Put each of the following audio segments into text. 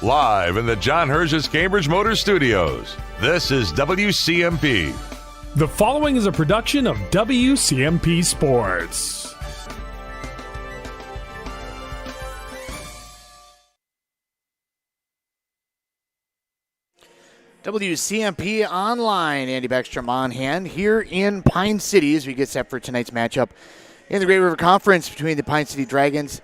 Live in the John Herges Cambridge Motor Studios, this is WCMP. The following is a production of WCMP Sports. WCMP Online, Andy Beckstrom on hand here in Pine City as we get set for tonight's matchup in the Great River Conference between the Pine City Dragons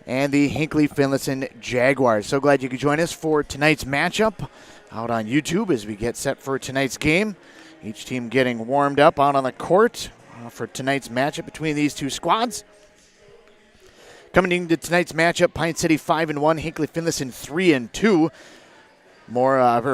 and the Hinckley-Finlayson Jaguars. So glad you could join us for tonight's matchup out on YouTube as we get set for tonight's game. Each team getting warmed up out on the court for tonight's matchup between these two squads. Coming into tonight's matchup, Pine City 5-1, Hinckley-Finlayson 3-2.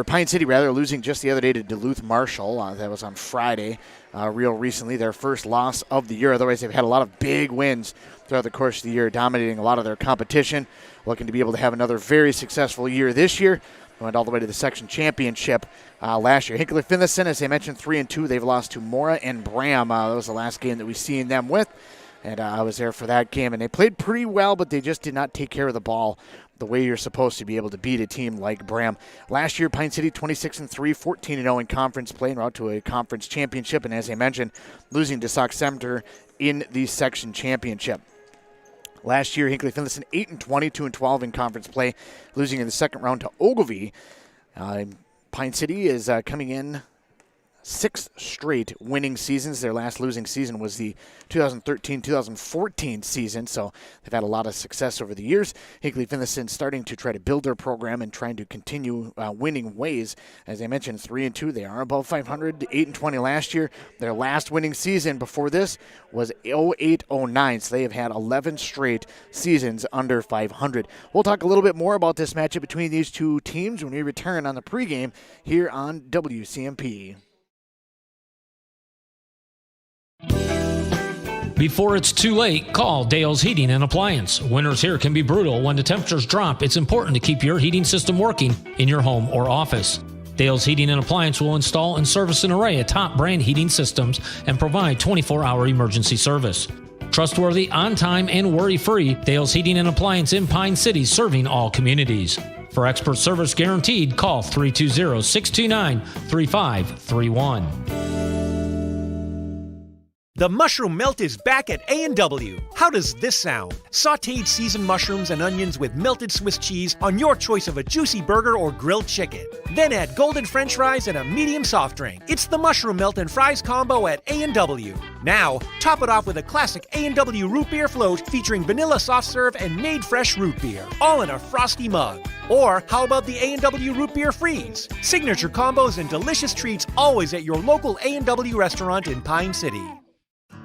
Pine City losing just the other day to Duluth Marshall. That was on Friday, real recently, their first loss of the year. Otherwise, they've had a lot of big wins throughout the course of the year, dominating a lot of their competition, looking to be able to have another very successful year this year. Went all the way to the section championship last year. Hinckley-Finlayson, as I mentioned, 3-2. They've lost to Mora and Bram. That was the last game that we seen them with, and I was there for that game. And they played pretty well, but they just did not take care of the ball the way you're supposed to be able to beat a team like Bram. Last year, Pine City 26-3, 14-0 in conference play, and route to a conference championship. And as I mentioned, losing to Sauk Center in the section championship. Last year, Hinckley-Finlayson 8-20, 2-12 in conference play, losing in the second round to Ogilvie. Pine City is coming in 6 straight winning seasons. Their last losing season was the 2013-2014 season, so they've had a lot of success over the years. Hinckley-Finlayson starting to try to build their program and trying to continue winning ways. As I mentioned, 3-2. They are above 500, 8-20 last year. Their last winning season before this was 08-09, so they have had 11 straight seasons under 500. We'll talk a little bit more about this matchup between these two teams when we return on the pregame here on WCMP. Before it's too late, call Dale's Heating and Appliance. Winters here can be brutal. When the temperatures drop, it's important to keep your heating system working in your home or office. Dale's Heating and Appliance will install and service an array of top brand heating systems and provide 24-hour emergency service. Trustworthy, on-time, and worry-free, Dale's Heating and Appliance in Pine City, serving all communities. For expert service guaranteed, call 320-629-3531. The mushroom melt is back at A&W. How does this sound? Sautéed seasoned mushrooms and onions with melted Swiss cheese on your choice of a juicy burger or grilled chicken. Then add golden French fries and a medium soft drink. It's the mushroom melt and fries combo at A&W. Now, top it off with a classic A&W root beer float featuring vanilla soft serve and made fresh root beer, all in a frosty mug. Or how about the A&W root beer freeze? Signature combos and delicious treats always at your local A&W restaurant in Pine City.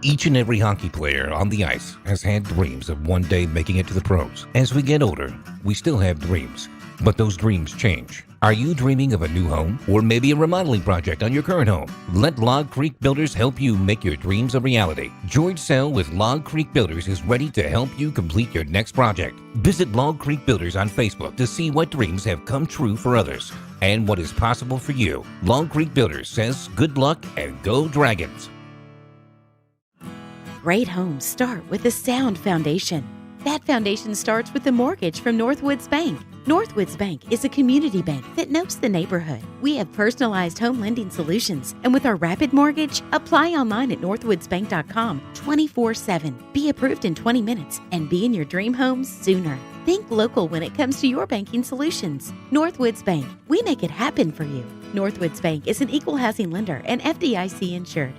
Each and every hockey player on the ice has had dreams of one day making it to the pros. As we get older, we still have dreams, but those dreams change. Are you dreaming of a new home or maybe a remodeling project on your current home? Let Log Creek Builders help you make your dreams a reality. George Sell with Log Creek Builders is ready to help you complete your next project. Visit Log Creek Builders on Facebook to see what dreams have come true for others and what is possible for you. Log Creek Builders says good luck and go Dragons. Great homes start with a sound foundation. That foundation starts with a mortgage from Northwoods Bank. Northwoods Bank is a community bank that knows the neighborhood. We have personalized home lending solutions, and with our Rapid Mortgage, apply online at northwoodsbank.com 24/7. Be approved in 20 minutes and be in your dream home sooner. Think local when it comes to your banking solutions. Northwoods Bank, we make it happen for you. Northwoods Bank is an equal housing lender and FDIC insured.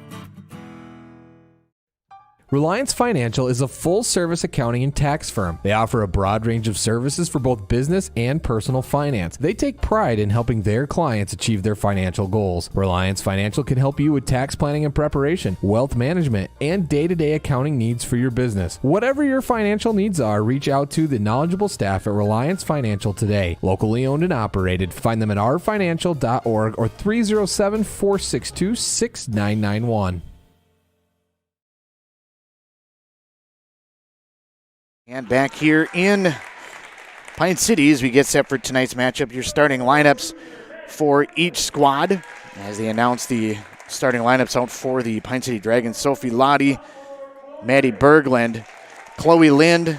Reliance Financial is a full-service accounting and tax firm. They offer a broad range of services for both business and personal finance. They take pride in helping their clients achieve their financial goals. Reliance Financial can help you with tax planning and preparation, wealth management, and day-to-day accounting needs for your business. Whatever your financial needs are, reach out to the knowledgeable staff at Reliance Financial today. Locally owned and operated. Find them at rfinancial.org or 307-462-6991. And back here in Pine City as we get set for tonight's matchup, your starting lineups for each squad. As they announce the starting lineups out for the Pine City Dragons, Sophie Lottie, Maddie Berglund, Chloe Lind,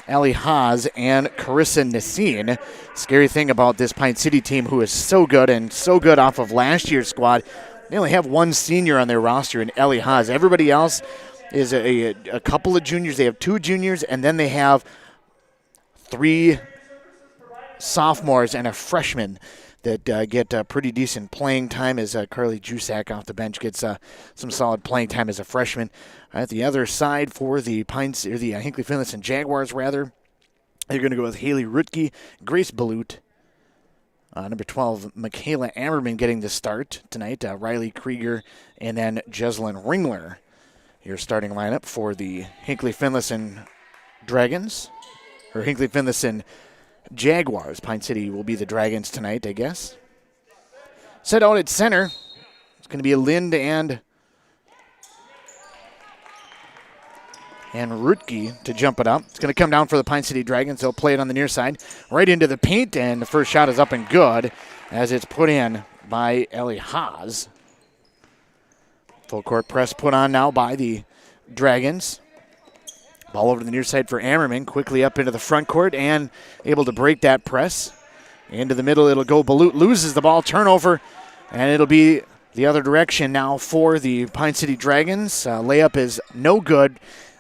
Allie Haas and Carissa Nassine. Scary thing about this Pine City team, who is so good and so good off of last year's squad, they only have one senior on their roster in Allie Haas. Everybody else is a couple of juniors. They have 2 juniors, and then they have 3 sophomores and a freshman that get pretty decent playing time, as Carly Jusak off the bench gets some solid playing time as a freshman. At the other side for the Hinckley-Finlayson Jaguars, rather, they're going to go with Haley Rutke, Grace Balut, number 12, Michaela Ammerman getting the start tonight, Riley Krieger, and then Jeslyn Ringler. Your starting lineup for the Hinckley-Finlayson Dragons, or Hinckley-Finlayson Jaguars. Pine City will be the Dragons tonight, I guess. Set out at center, it's going to be Lind and Rutke to jump it up. It's going to come down for the Pine City Dragons. They'll play it on the near side, right into the paint, and the first shot is up and good as it's put in by Ellie Haas. Full court press put on now by the Dragons. Ball over to the near side for Ammerman, quickly up into the front court and able to break that press. Into the middle, it'll go. Balut loses the ball, turnover, and it'll be the other direction now for the Pine City Dragons. Layup is no good.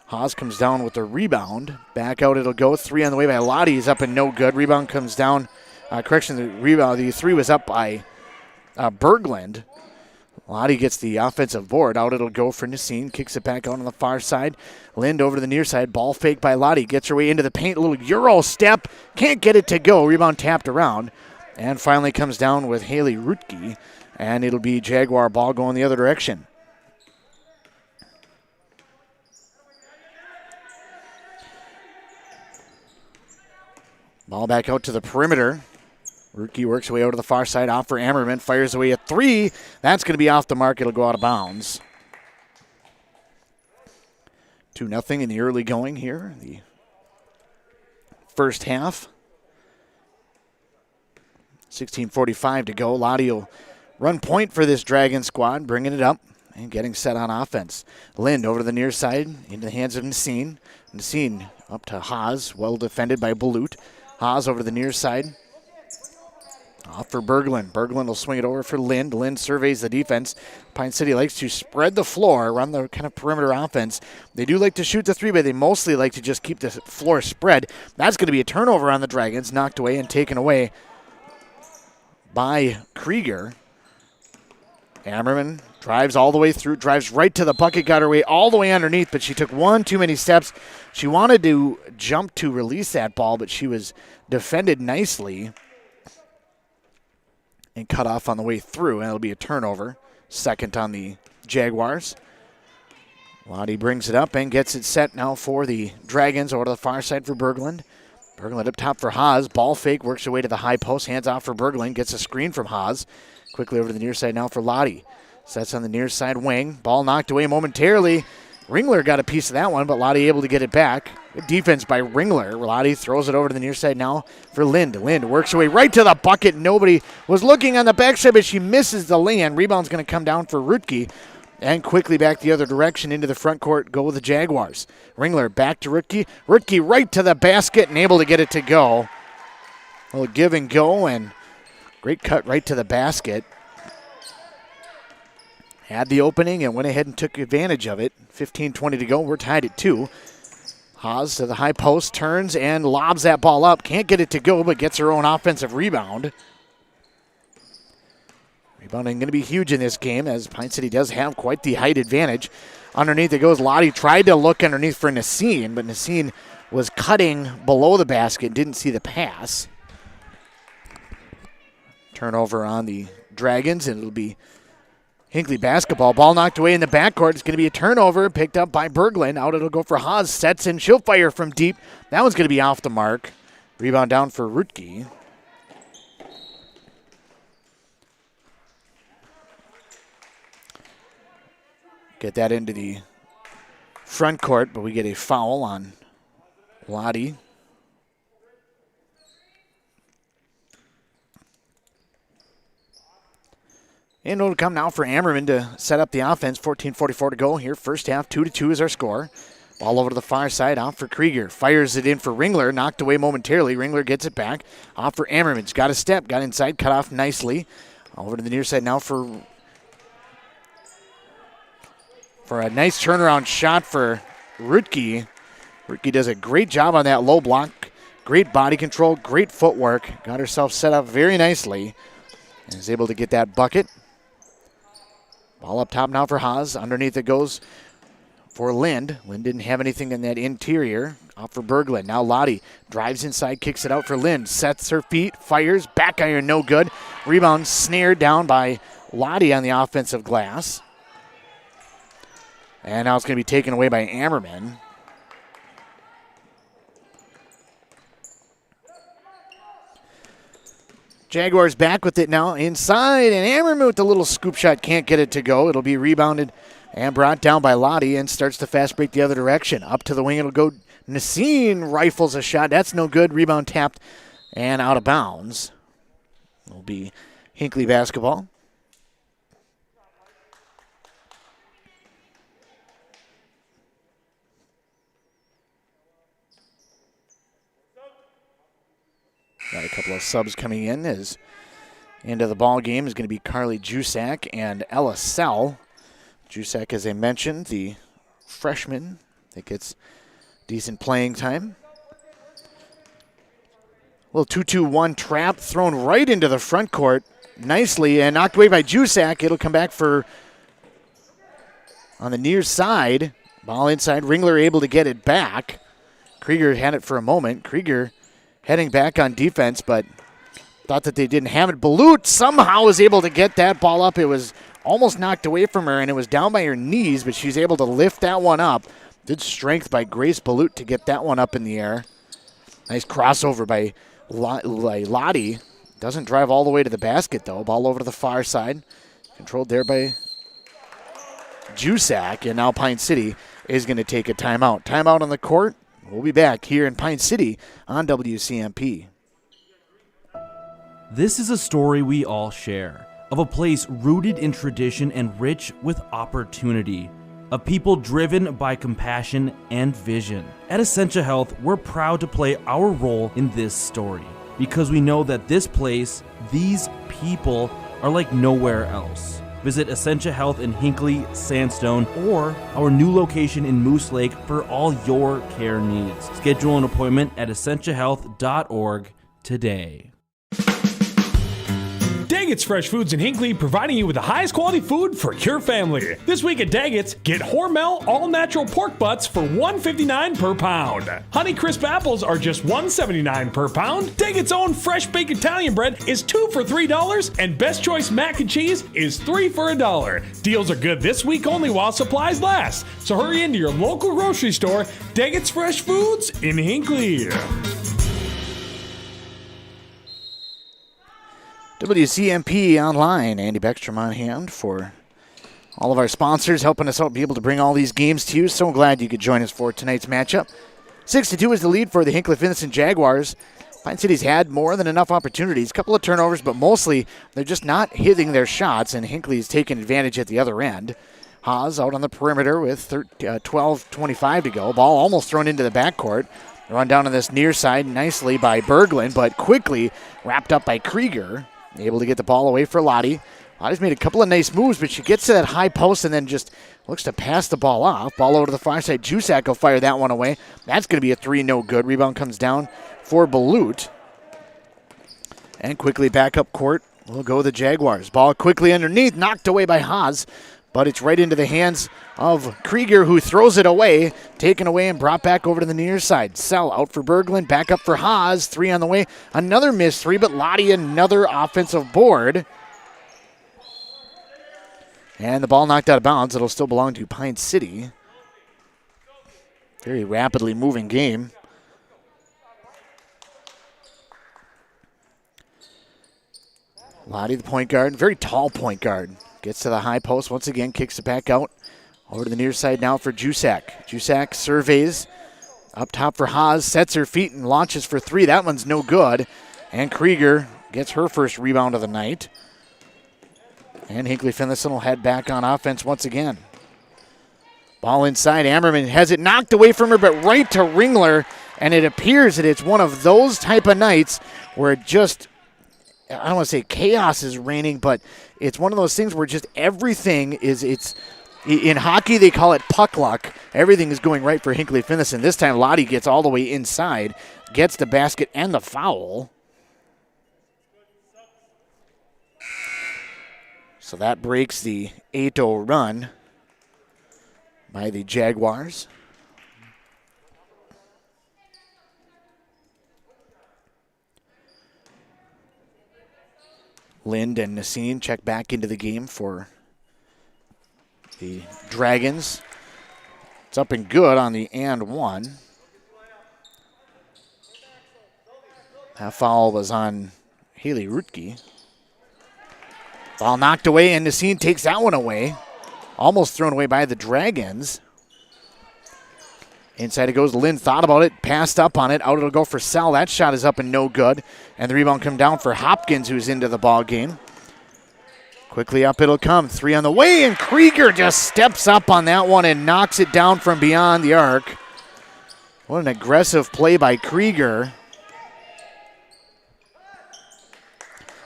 Haas comes down with the rebound. Back out it'll go. 3 on the way by Lottie is up and no good. Rebound comes down. The 3 was up by Berglund. Lottie gets the offensive board. Out it'll go for Nassine. Kicks it back out on the far side. Lind over to the near side. Ball fake by Lottie. Gets her way into the paint. A little Euro step. Can't get it to go. Rebound tapped around. And finally comes down with Haley Rutke. And it'll be Jaguar ball going the other direction. Ball back out to the perimeter. Rutke works away out to the far side, off for Ammerman, fires away at 3. That's going to be off the mark. It'll go out of bounds. 2-0 in the early going here, the first half. 16:45 to go. Lottie will run point for this Dragon squad, bringing it up and getting set on offense. Lind over to the near side, into the hands of Nassine. Nassine up to Haas, well defended by Balut. Haas over to the near side. Off for Berglund. Berglund will swing it over for Lind. Lind surveys the defense. Pine City likes to spread the floor, run the kind of perimeter offense. They do like to shoot the 3, but they mostly like to just keep the floor spread. That's going to be a turnover on the Dragons, knocked away and taken away by Krieger. Ammerman drives all the way through, drives right to the bucket, got her way all the way underneath, but she took one too many steps. She wanted to jump to release that ball, but she was defended nicely and cut off on the way through, and it'll be a turnover. Second on the Jaguars. Lottie brings it up and gets it set now for the Dragons over to the far side for Berglund. Berglund up top for Haas. Ball fake, works her way to the high post, hands off for Berglund, gets a screen from Haas. Quickly over to the near side now for Lottie. Sets on the near side wing. Ball knocked away momentarily. Ringler got a piece of that one, but Lottie able to get it back. Good defense by Ringler. Lottie throws it over to the near side now for Lind. Lind works her way right to the bucket. Nobody was looking on the backside, but she misses the lay-in. Rebound's going to come down for Rutke. And quickly back the other direction into the front court, go with the Jaguars. Ringler back to Rutke. Rutke right to the basket and able to get it to go. A little give and go, and great cut right to the basket. Had the opening and went ahead and took advantage of it. 15:20 to go. We're tied at 2. Haas to the high post, turns and lobs that ball up. Can't get it to go, but gets her own offensive rebound. Rebounding going to be huge in this game, as Pine City does have quite the height advantage. Underneath it goes Lottie. Tried to look underneath for Nassine, but Nassine was cutting below the basket, didn't see the pass. Turnover on the Dragons, and it'll be Hinckley basketball. Ball knocked away in the backcourt. It's going to be a turnover picked up by Berglund. Out it'll go for Haas. Sets in. She'll fire from deep. That one's going to be off the mark. Rebound down for Rutke. Get that into the front court, but we get a foul on Lottie. And it'll come now for Ammerman to set up the offense. 14:44 to go here. First half, 2-2 is our score. Ball over to the far side, off for Krieger. Fires it in for Ringler, knocked away momentarily. Ringler gets it back. Off for Ammerman's got a step, got inside, cut off nicely. Over to the near side now for a nice turnaround shot for Rutke. Rutke does a great job on that low block. Great body control, great footwork. Got herself set up very nicely and is able to get that bucket. Ball up top now for Haas. Underneath it goes for Lind. Lind didn't have anything in that interior. Off for Berglund. Now Lottie drives inside, kicks it out for Lind. Sets her feet, fires, back iron, no good. Rebound snared down by Lottie on the offensive glass. And now it's going to be taken away by Ammerman. Jaguars back with it now inside, and Ammerman with the little scoop shot can't get it to go. It'll be rebounded and brought down by Lottie and starts to fast break the other direction. Up to the wing, it'll go. Nassine rifles a shot. That's no good. Rebound tapped and out of bounds. It'll be Hinckley basketball. Got a couple of subs coming in as into the ball game is going to be Carly Jusak and Ella Sell. Jusak, as I mentioned, the freshman that gets decent playing time. Little 2-2-1 trap thrown right into the front court nicely and knocked away by Jusak. It'll come back for on the near side. Ball inside. Ringler able to get it back. Krieger had it for a moment. Krieger heading back on defense, but thought that they didn't have it. Balut somehow was able to get that ball up. It was almost knocked away from her, and it was down by her knees, but she's able to lift that one up. Good strength by Grace Balut to get that one up in the air. Nice crossover by Lottie. Doesn't drive all the way to the basket, though. Ball over to the far side. Controlled there by Jusak, and now Pine City is going to take a timeout. Timeout on the court. We'll be back here in Pine City on WCMP. This is a story we all share, of a place rooted in tradition and rich with opportunity, of people driven by compassion and vision. At Essentia Health, we're proud to play our role in this story because we know that this place, these people, are like nowhere else. Visit Essentia Health in Hinckley, Sandstone, or our new location in Moose Lake for all your care needs. Schedule an appointment at essentiahealth.org today. Daggett's Fresh Foods in Hinckley, providing you with the highest quality food for your family. This week at Daggett's, get Hormel all-natural pork butts for $1.59 per pound. Honey Crisp apples are just $1.79 per pound. Daggett's own fresh baked Italian bread is 2 for $3, and Best Choice mac and cheese is 3 for $1. Deals are good this week only while supplies last. So hurry into your local grocery store, Daggett's Fresh Foods in Hinckley. WCMP Online, Andy Beckstrom on hand for all of our sponsors, helping us out be able to bring all these games to you. So glad you could join us for tonight's matchup. 6-2 is the lead for the Hinckley-Finlayson Jaguars. Pine City's had more than enough opportunities, a couple of turnovers, but mostly they're just not hitting their shots, and Hinckley's taking advantage at the other end. Haas out on the perimeter with 12:25 to go. Ball almost thrown into the backcourt. Run down on this near side nicely by Berglund, but quickly wrapped up by Krieger. Able to get the ball away for Lottie. Lottie's made a couple of nice moves, but she gets to that high post and then just looks to pass the ball off. Ball over to the far side. Jusak will fire that one away. That's going to be a three, no good. Rebound comes down for Balut. And quickly back up court will go the Jaguars. Ball quickly underneath, knocked away by Haas, but it's right into the hands of Krieger, who throws it away, taken away and brought back over to the near side. Sell out for Berglund, back up for Haas, three on the way. Another missed three, but Lottie another offensive board. And the ball knocked out of bounds. It'll still belong to Pine City. Very rapidly moving game. Lottie, the point guard, very tall point guard. Gets to the high post once again, kicks it back out. Over to the near side now for Jusak. Jusak surveys up top for Haas, sets her feet and launches for three. That one's no good. And Krieger gets her first rebound of the night. And Hinckley-Finlayson will head back on offense once again. Ball inside. Ammerman has it knocked away from her, but right to Ringler. And it appears that it's one of those type of nights where it just, I don't want to say chaos is reigning, but it's one of those things where just everything is, in hockey they call it puck luck. Everything is going right for Hinckley-Finlayson. This time Lottie gets all the way inside, gets the basket and the foul. So that breaks the 8-0 run by the Jaguars. Lind and Nassine check back into the game for the Dragons. It's up and good on the and one. That foul was on Haley Rutke. Ball knocked away, and Nassine takes that one away. Almost thrown away by the Dragons. Inside it goes. Lind thought about it, passed up on it. Out it'll go for Sal. That shot is up and no good. And the rebound come down for Hopkins, who's into the ball game. Quickly up it'll come. 3 on the way, and Krieger just steps up on that one and knocks it down from beyond the arc. What an aggressive play by Krieger.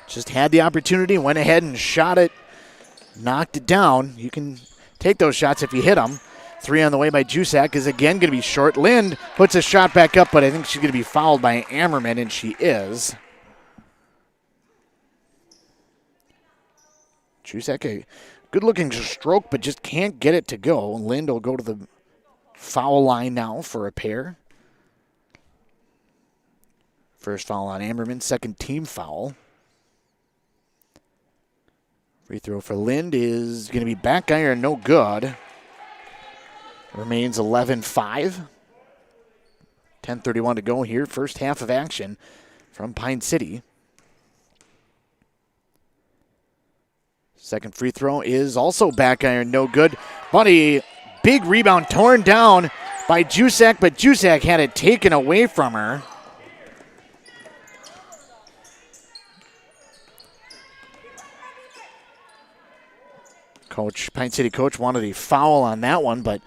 Just had the opportunity, went ahead and shot it, knocked it down. You can take those shots if you hit them. 3 on the way by Jusak is again going to be short. Lind puts a shot back up, but I think she's going to be fouled by Ammerman, and she is. Jusak, a good-looking stroke, but just can't get it to go. Lind will go to the foul line now for a pair. First foul on Ammerman, second team foul. Free throw for Lind is going to be back iron, no good. Remains 11-5. 10:31 to go here. First half of action from Pine City. Second free throw is also back iron, no good. But a big rebound torn down by Jusak, but Jusak had it taken away from her. Pine City coach wanted a foul on that one, but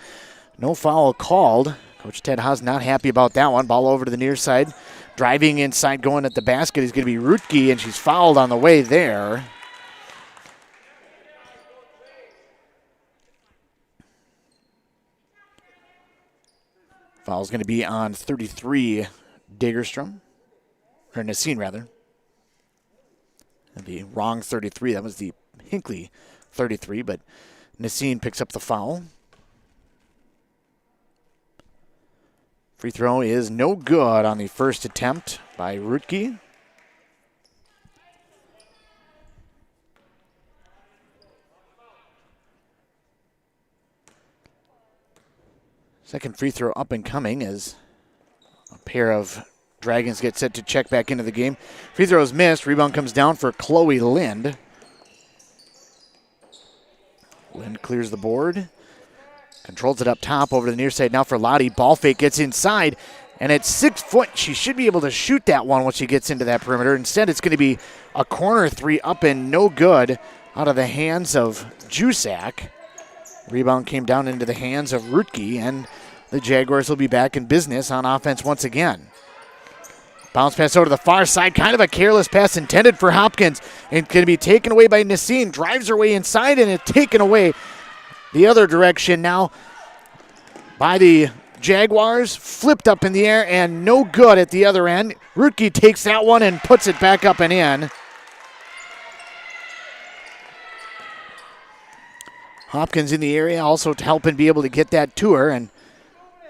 no foul called. Coach Ted Haas not happy about that one. Ball over to the near side. Driving inside, going at the basket is going to be Rutke, and she's fouled on the way there. Foul's going to be on 33, Dagerstrom. Or Nassine, rather. The wrong 33. That was the Hinckley 33, but Nassine picks up the foul. Free throw is no good on the first attempt by Rutke. Second free throw up and coming as a pair of Dragons get set to check back into the game. Free throw is missed. Rebound comes down for Chloe Lind. Lind clears the board. Controls it up top over to the near side now for Lottie. Ball fake gets inside. And at 6 foot, she should be able to shoot that one once she gets into that perimeter. Instead, it's going to be a corner three up and no good out of the hands of Jusak. Rebound came down into the hands of Rutke, and the Jaguars will be back in business on offense once again. Bounce pass over to the far side. Kind of a careless pass intended for Hopkins. And going to be taken away by Nassine. Drives her way inside, and it's taken away the other direction now by the Jaguars. Flipped up in the air and no good at the other end. Rutke takes that one and puts it back up and in. Hopkins in the area also helping be able to get that to her, and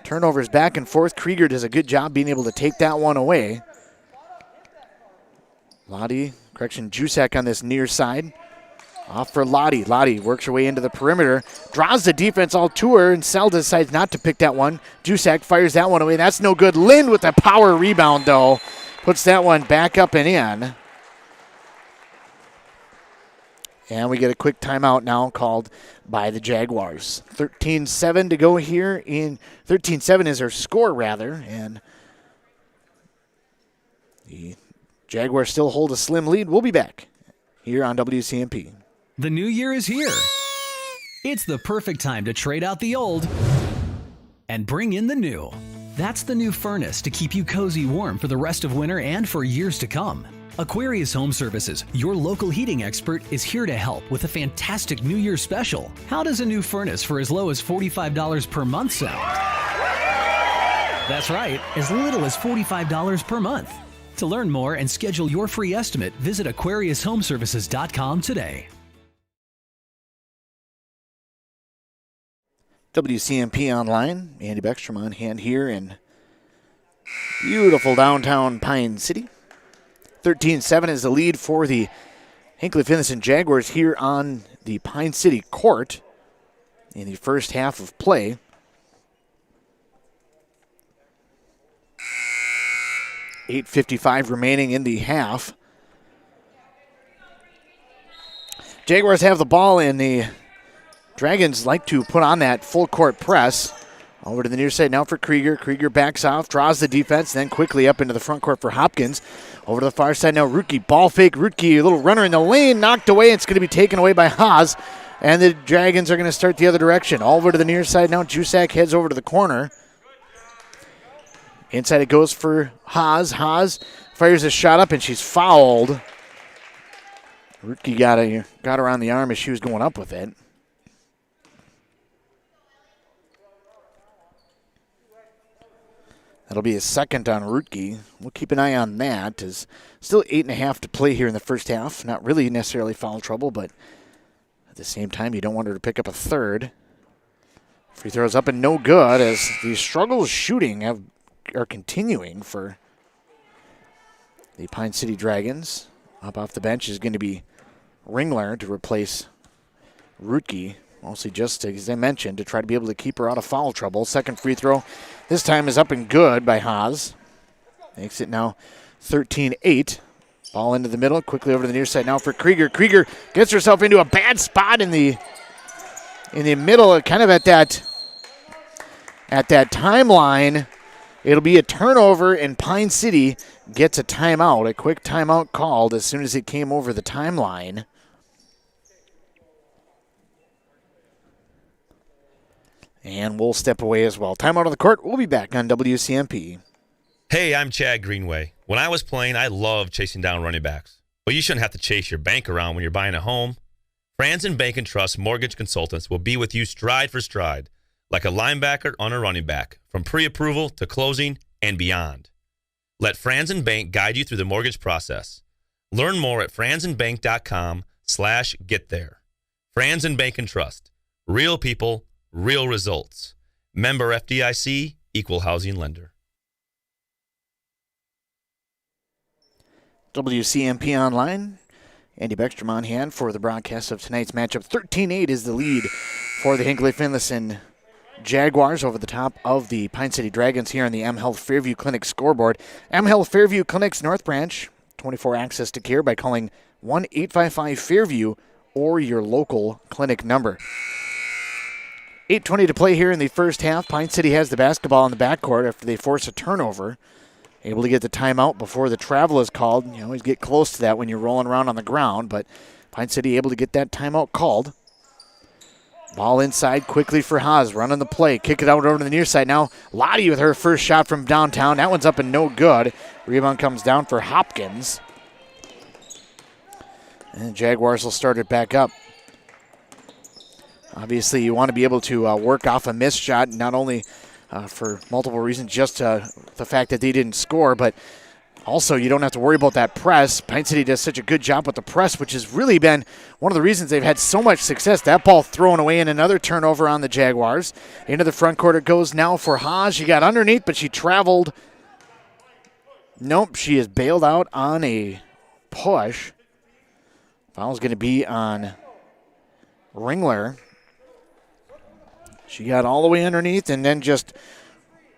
turnovers back and forth. Krieger does a good job being able to take that one away. Jusak on this near side. Off for Lottie. Lottie works her way into the perimeter. Draws the defense all to her, and Sal decides not to pick that one. Jusak fires that one away. That's no good. Lind with a power rebound, though. Puts that one back up and in. And we get a quick timeout now called by the Jaguars. 13-7 to go here. 13-7 is our score, rather. And the Jaguars still hold a slim lead. We'll be back here on WCMP. The new year is here. It's the perfect time to trade out the old and bring in the new. That's the new furnace to keep you cozy warm for the rest of winter and for years to come. Aquarius Home Services, your local heating expert, is here to help with a fantastic New Year's special. How does a new furnace for as low as $45 per month sound? That's right, as little as $45 per month. To learn more and schedule your free estimate, visit AquariusHomeservices.com today. WCMP Online, Andy Beckstrom on hand here in beautiful downtown Pine City. 13-7 is the lead for the Hinckley-Finlayson Jaguars here on the Pine City court in the first half of play. .8:55 remaining in the half. Jaguars have the ball, and the Dragons like to put on that full court press. Over to the near side now for Krieger. Krieger backs off, draws the defense, then quickly up into the front court for Hopkins. Over to the far side now, Rutke. Ball fake, Rutke, a little runner in the lane, knocked away. It's going to be taken away by Haas, and the Dragons are going to start the other direction. Over to the near side now, Jusak heads over to the corner. Inside it goes for Haas. Haas fires a shot up, and she's fouled. Rutke got her on the arm as she was going up with it. That'll be a second on Rutke. We'll keep an eye on that. There's still 8.5 to play here in the first half. Not really necessarily foul trouble, but at the same time, you don't want her to pick up a third. Free throws up and no good as the struggles shooting are continuing for the Pine City Dragons. Up off the bench is going to be Ringler to replace Rutke. Mostly just, as I mentioned, to try to be able to keep her out of foul trouble. Second free throw this time is up and good by Haas. Makes it now 13-8. Ball into the middle, quickly over to the near side now for Krieger. Krieger gets herself into a bad spot in the middle, kind of at that timeline. It'll be a turnover, and Pine City gets a timeout, a quick timeout called as soon as it came over the timeline. And we'll step away as well. Timeout on the court. We'll be back on WCMP. Hey, I'm Chad Greenway. When I was playing, I loved chasing down running backs. But you shouldn't have to chase your bank around when you're buying a home. Franzen Bank and Trust Mortgage Consultants will be with you stride for stride, like a linebacker on a running back, from pre-approval to closing and beyond. Let Franzen Bank guide you through the mortgage process. Learn more at franzenbank.com/getthere. Franzen Bank and Trust. Real people, real results. Member FDIC, Equal Housing Lender. WCMP Online. Andy Beckstrom on hand for the broadcast of tonight's matchup. 13-8 is the lead for the Hinckley-Finlayson Jaguars over the top of the Pine City Dragons here on the M Health Fairview Clinic scoreboard. M Health Fairview Clinic's North Branch, 24 access to care by calling 1-855-FAIRVIEW or your local clinic number. 8:20 to play here in the first half. Pine City has the basketball in the backcourt after they force a turnover. Able to get the timeout before the travel is called. You always get close to that when you're rolling around on the ground, but Pine City able to get that timeout called. Ball inside quickly for Haas, running the play. Kick it out over to the near side now. Lottie with her first shot from downtown. That one's up and no good. Rebound comes down for Hopkins. And the Jaguars will start it back up. Obviously, you want to be able to work off a missed shot, not only for multiple reasons, just the fact that they didn't score, but also you don't have to worry about that press. Pine City does such a good job with the press, which has really been one of the reasons they've had so much success. That ball thrown away in another turnover on the Jaguars. Into the front court it goes now for Haas. She got underneath, but she traveled. Nope, she is bailed out on a push. Foul's going to be on Ringler. She got all the way underneath and then just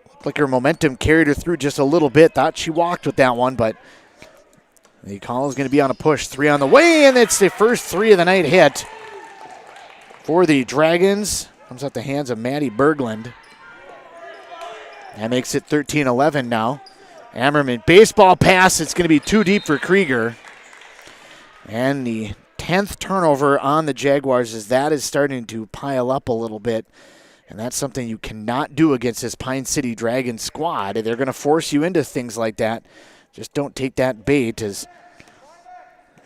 looked like her momentum carried her through just a little bit. Thought she walked with that one, but the call is going to be on a push. 3 on the way, and it's the first 3 of the night hit for the Dragons. Comes out the hands of Maddie Berglund. That makes it 13-11 now. Ammerman, baseball pass. It's going to be too deep for Krieger. And the 10th turnover on the Jaguars as that is starting to pile up a little bit And that's something you cannot do against this Pine City Dragons squad. They're going to force you into things like that. Just don't take that bait, as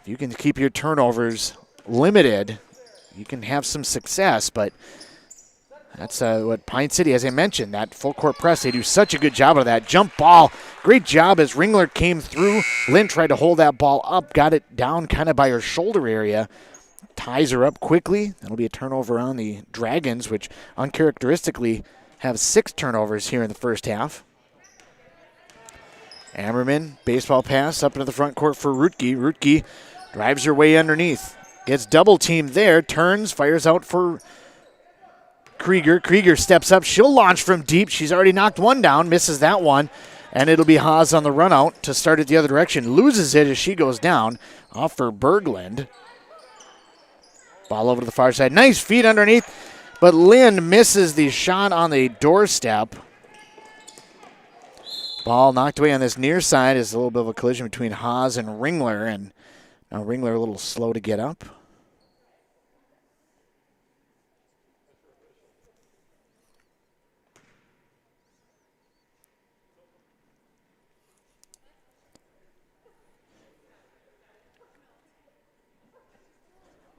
if you can keep your turnovers limited, you can have some success. But that's what Pine City, as I mentioned, that full court press, they do such a good job of that. Jump ball, great job as Ringler came through. Lynn tried to hold that ball up, got it down kind of by her shoulder area. Ties her up quickly. That'll be a turnover on the Dragons, which uncharacteristically have 6 turnovers here in the first half. Ammerman, baseball pass up into the front court for Rutke. Rutke drives her way underneath. Gets double teamed there, turns, fires out for Krieger. Krieger steps up. She'll launch from deep. She's already knocked one down, misses that one. And it'll be Haas on the run out to start it the other direction. Loses it as she goes down off for Berglund. Ball over to the far side. Nice feet underneath, but Lynn misses the shot on the doorstep. Ball knocked away on this near side. Is a little bit of a collision between Haas and Ringler, and now Ringler a little slow to get up.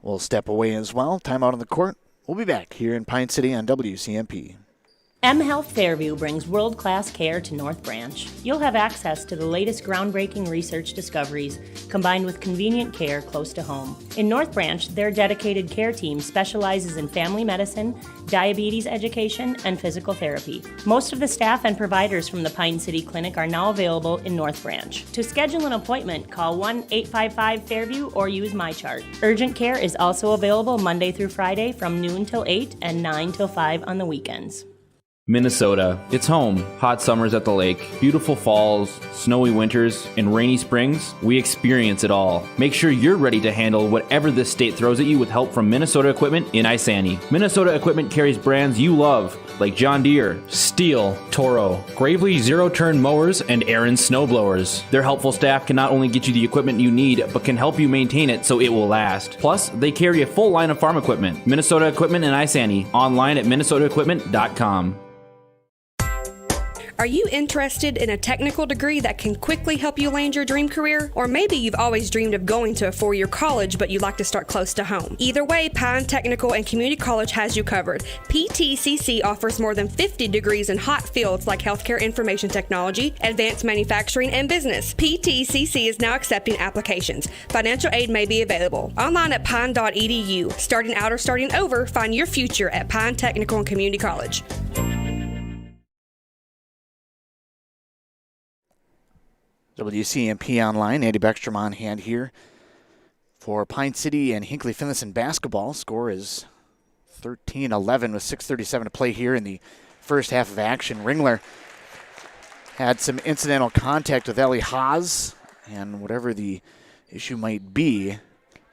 We'll step away as well. Timeout on the court. We'll be back here in Pine City on WCMP. mHealth Fairview brings world-class care to North Branch. You'll have access to the latest groundbreaking research discoveries, combined with convenient care close to home. In North Branch, their dedicated care team specializes in family medicine, diabetes education, and physical therapy. Most of the staff and providers from the Pine City Clinic are now available in North Branch. To schedule an appointment, call 1-855-FAIRVIEW or use MyChart. Urgent care is also available Monday through Friday from noon till 8 and 9 till 5 on the weekends. Minnesota. It's home. Hot summers at the lake, beautiful falls, snowy winters, and rainy springs. We experience it all. Make sure you're ready to handle whatever this state throws at you with help from Minnesota Equipment in Isani. Minnesota Equipment carries brands you love, like John Deere, Steel, Toro, Gravely zero-turn mowers, and Aaron snowblowers. Their helpful staff can not only get you the equipment you need, but can help you maintain it so it will last. Plus, they carry a full line of farm equipment. Minnesota Equipment in Isani. Online at minnesotaequipment.com. Are you interested in a technical degree that can quickly help you land your dream career? Or maybe you've always dreamed of going to a 4-year college, but you'd like to start close to home. Either way, Pine Technical and Community College has you covered. PTCC offers more than 50 degrees in hot fields like healthcare information technology, advanced manufacturing, and business. PTCC is now accepting applications. Financial aid may be available. Online at pine.edu. Starting out or starting over, find your future at Pine Technical and Community College. WCMP Online, Andy Beckstrom on hand here for Pine City and Hinckley-Finlayson basketball. Score is 13-11 with 6:37 to play here in the first half of action. Ringler had some incidental contact with Ellie Haas, and whatever the issue might be,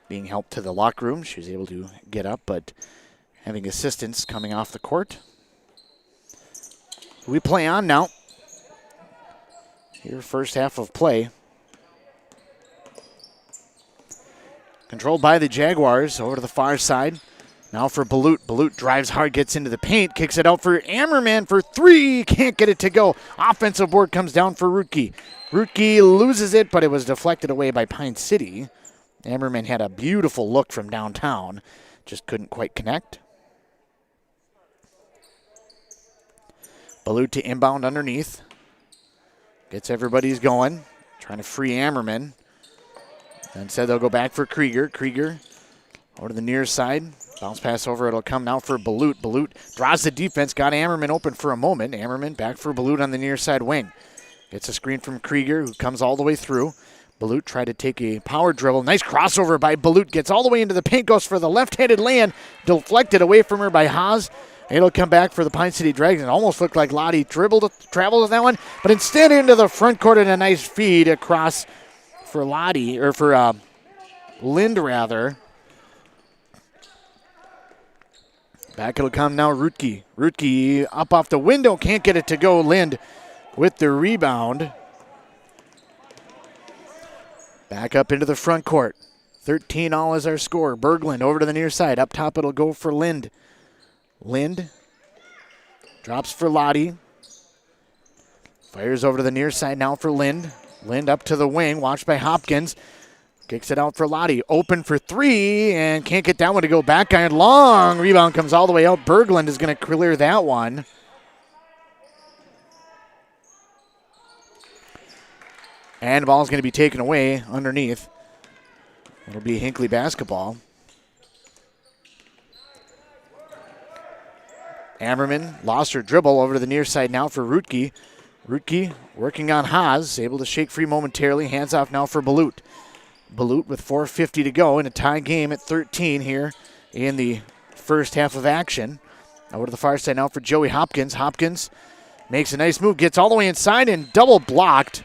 being helped to the locker room. She was able to get up, but having assistance coming off the court. We play on now. Here, first half of play. Controlled by the Jaguars over to the far side. Now for Balut. Balut drives hard, gets into the paint, kicks it out for Ammerman for 3. Can't get it to go. Offensive board comes down for Rutke. Rutke loses it, but it was deflected away by Pine City. Ammerman had a beautiful look from downtown. Just couldn't quite connect. Balut to inbound underneath. Gets everybody's going. Trying to free Ammerman. Instead, they'll go back for Krieger. Krieger over to the near side. Bounce pass over. It'll come now for Balut. Balut draws the defense. Got Ammerman open for a moment. Ammerman back for Balut on the near side wing. Gets a screen from Krieger, who comes all the way through. Balut tried to take a power dribble. Nice crossover by Balut. Gets all the way into the paint. Goes for the left-handed land. Deflected away from her by Haas. It'll come back for the Pine City Dragons. It almost looked like Lottie traveled with that one, but instead into the front court and a nice feed across for Lottie, or for Lind rather. Back it'll come now, Rutke. Rutke up off the window, can't get it to go. Lind with the rebound. Back up into the front court. 13-all is our score. Berglund over to the near side. Up top it'll go for Lind. Lind Drops for Lottie. Fires over to the near side now for Lind. Lind up to the wing, watched by Hopkins. Kicks it out for Lottie. Open for three, and can't get that one to go back iron. Long rebound comes all the way out. Berglund is going to clear that one. And the ball is going to be taken away underneath. It'll be Hinckley basketball. Ammerman lost her dribble over to the near side now for Rutke. Rutke working on Haas, able to shake free momentarily. Hands off now for Balut. Balut with 4:50 to go in a tie game at 13 here in the first half of action. Over to the far side now for Joey Hopkins. Hopkins makes a nice move, gets all the way inside and double blocked.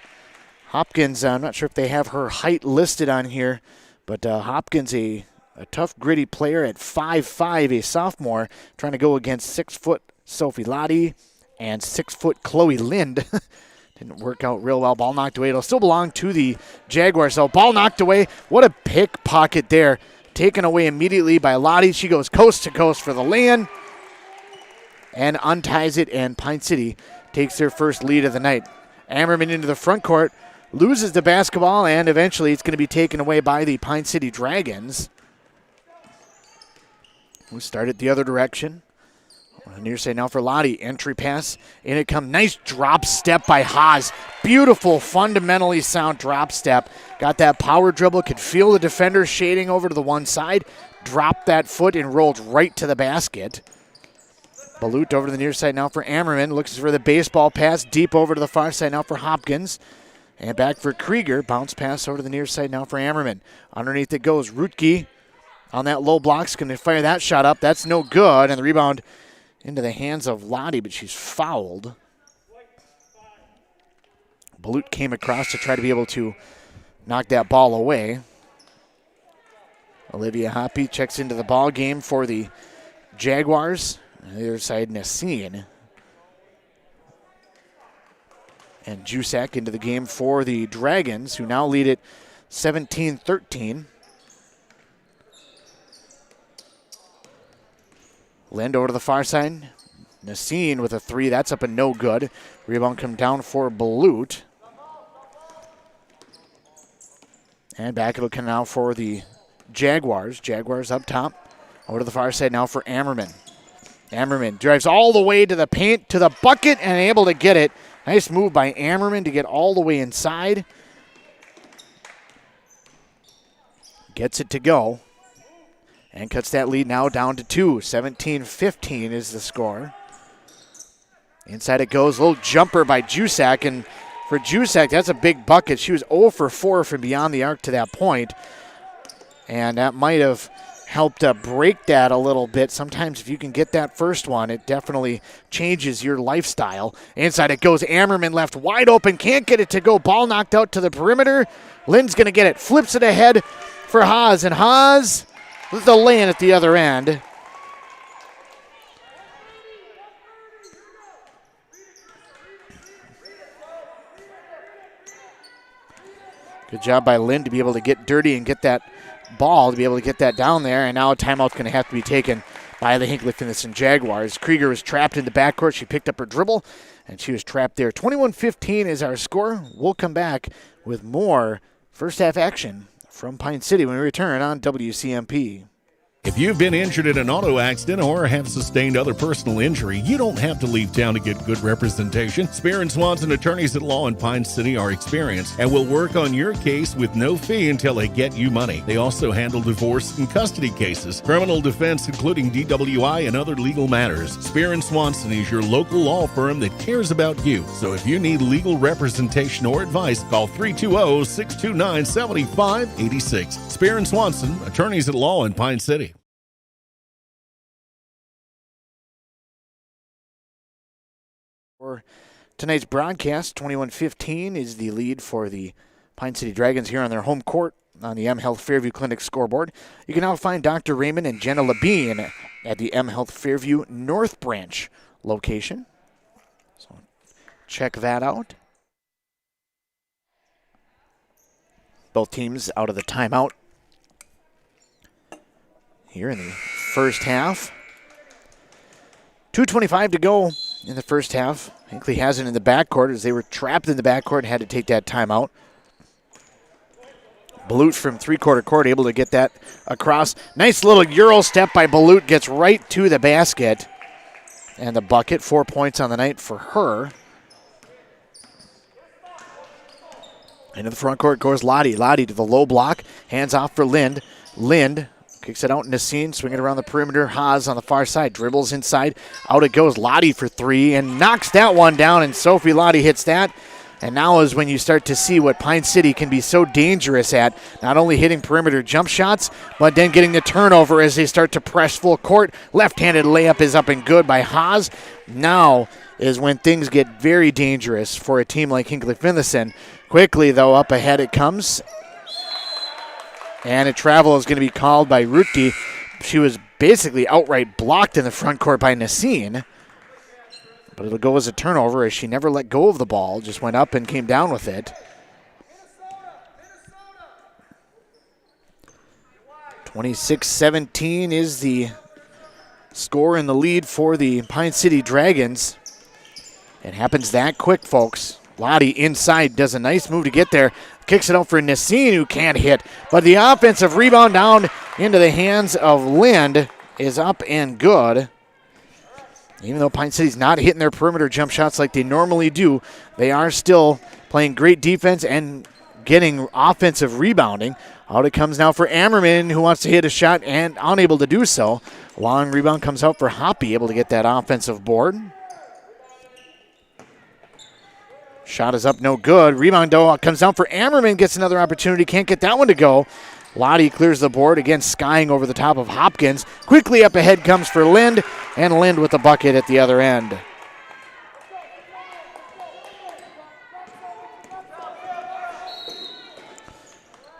Hopkins, I'm not sure if they have her height listed on here, but Hopkins, a tough, gritty player at 5'5", a sophomore, trying to go against 6-foot Sophie Lottie and 6-foot Chloe Lind. Didn't work out real well. Ball knocked away. It'll still belong to the Jaguars. So ball knocked away. What a pickpocket there. Taken away immediately by Lottie. She goes coast to coast for the land and unties it, and Pine City takes their first lead of the night. Ammerman into the front court, loses the basketball, and eventually it's going to be taken away by the Pine City Dragons, who started the other direction. Near side now for Lottie. Entry pass. In it comes. Nice drop step by Haas. Beautiful, fundamentally sound drop step. Got that power dribble. Could feel the defender shading over to the one side. Dropped that foot and rolled right to the basket. Balut over to the near side now for Ammerman. Looks for the baseball pass. Deep over to the far side now for Hopkins. And back for Krieger. Bounce pass over to the near side now for Ammerman. Underneath it goes. Rutke on that low block's going to fire that shot up. That's no good. And the rebound into the hands of Lottie, but she's fouled. Balut came across to try to be able to knock that ball away. Olivia Hoppy checks into the ball game for the Jaguars. On the other side, Nassine. And Jusak into the game for the Dragons, who now lead it 17-13. Lind over to the far side. Nassine with a three. That's up and no good. Rebound come down for Balut. And back it'll come now for the Jaguars. Jaguars up top. Over to the far side now for Ammerman. Ammerman drives all the way to the paint, to the bucket, and able to get it. Nice move by Ammerman to get all the way inside. Gets it to go. And cuts that lead now down to 2. 17-15 is the score. Inside it goes. A little jumper by Jusak. And for Jusak, that's a big bucket. She was 0 for 4 from beyond the arc to that point. And that might have helped break that a little bit. Sometimes if you can get that first one, it definitely changes your lifestyle. Inside it goes. Ammerman left wide open. Can't get it to go. Ball knocked out to the perimeter. Lynn's going to get it. Flips it ahead for Haas. And Haas with the lay-in at the other end. Good job by Lynn to be able to get dirty and get that ball, to be able to get that down there. And now a timeout's going to have to be taken by the Hinckley-Finlayson Jaguars. Krieger was trapped in the backcourt. She picked up her dribble, and she was trapped there. 21-15 is our score. We'll come back with more first half action from Pine City when we return on WCMP. If you've been injured in an auto accident or have sustained other personal injury, you don't have to leave town to get good representation. Spear and Swanson attorneys at law in Pine City are experienced and will work on your case with no fee until they get you money. They also handle divorce and custody cases, criminal defense, including DWI and other legal matters. Spear and Swanson is your local law firm that cares about you. So if you need legal representation or advice, call 320-629-7586. Spear and Swanson, attorneys at law in Pine City. For tonight's broadcast, 21-15 is the lead for the Pine City Dragons here on their home court on the M Health Fairview Clinic scoreboard. You can now find Dr. Raymond and Jenna Labine at the M Health Fairview North Branch location. So check that out. Both teams out of the timeout here in the first half. 2:25 to go in the first half. Hinckley has it in the backcourt as they were trapped in the backcourt and had to take that timeout. Balut from three-quarter court able to get that across. Nice little Euro step by Balut, gets right to the basket. And the bucket, 4 points on the night for her. Into the front court goes Lottie. Lottie to the low block, hands off for Lind. Lind kicks it out in Nassine, swinging around the perimeter. Haas on the far side, dribbles inside. Out it goes, Lottie for three, and knocks that one down, and Sophie Lottie hits that. And now is when you start to see what Pine City can be so dangerous at, not only hitting perimeter jump shots, but then getting the turnover as they start to press full court. Left-handed layup is up and good by Haas. Now is when things get very dangerous for a team like Hinckley-Finlayson. Quickly, though, up ahead it comes. And a travel is going to be called by Rutke. She was basically outright blocked in the front court by Nassine. But it'll go as a turnover as she never let go of the ball. Just went up and came down with it. 26-17 is the score in the lead for the Pine City Dragons. It happens that quick, folks. Lottie inside does a nice move to get there. Kicks it out for Nassine, who can't hit. But the offensive rebound down into the hands of Lind is up and good. Even though Pine City's not hitting their perimeter jump shots like they normally do, they are still playing great defense and getting offensive rebounding. Out it comes now for Ammerman, who wants to hit a shot and unable to do so. Long rebound comes out for Hoppy, able to get that offensive board. Shot is up, no good. Rebound, though, comes down for Ammerman, gets another opportunity, can't get that one to go. Lottie clears the board, again skying over the top of Hopkins. Quickly up ahead comes for Lind, and Lind with the bucket at the other end.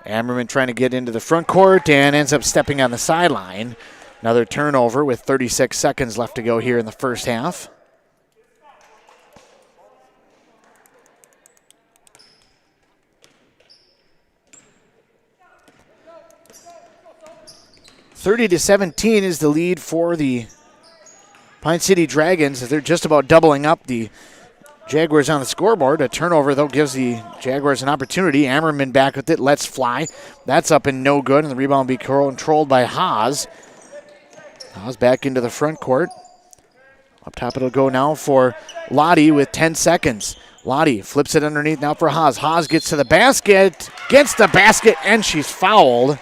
Ammerman trying to get into the front court and ends up stepping on the sideline. Another turnover with 36 seconds left to go here in the first half. (30-17) is the lead for the Pine City Dragons as they're just about doubling up the Jaguars on the scoreboard. A turnover, though, gives the Jaguars an opportunity. Ammerman back with it, lets fly. That's up and no good, and the rebound will be controlled by Haas. Haas back into the front court. Up top it'll go now for Lottie with 10 seconds. Lottie flips it underneath now for Haas. Haas gets to the basket, gets the basket, and she's fouled.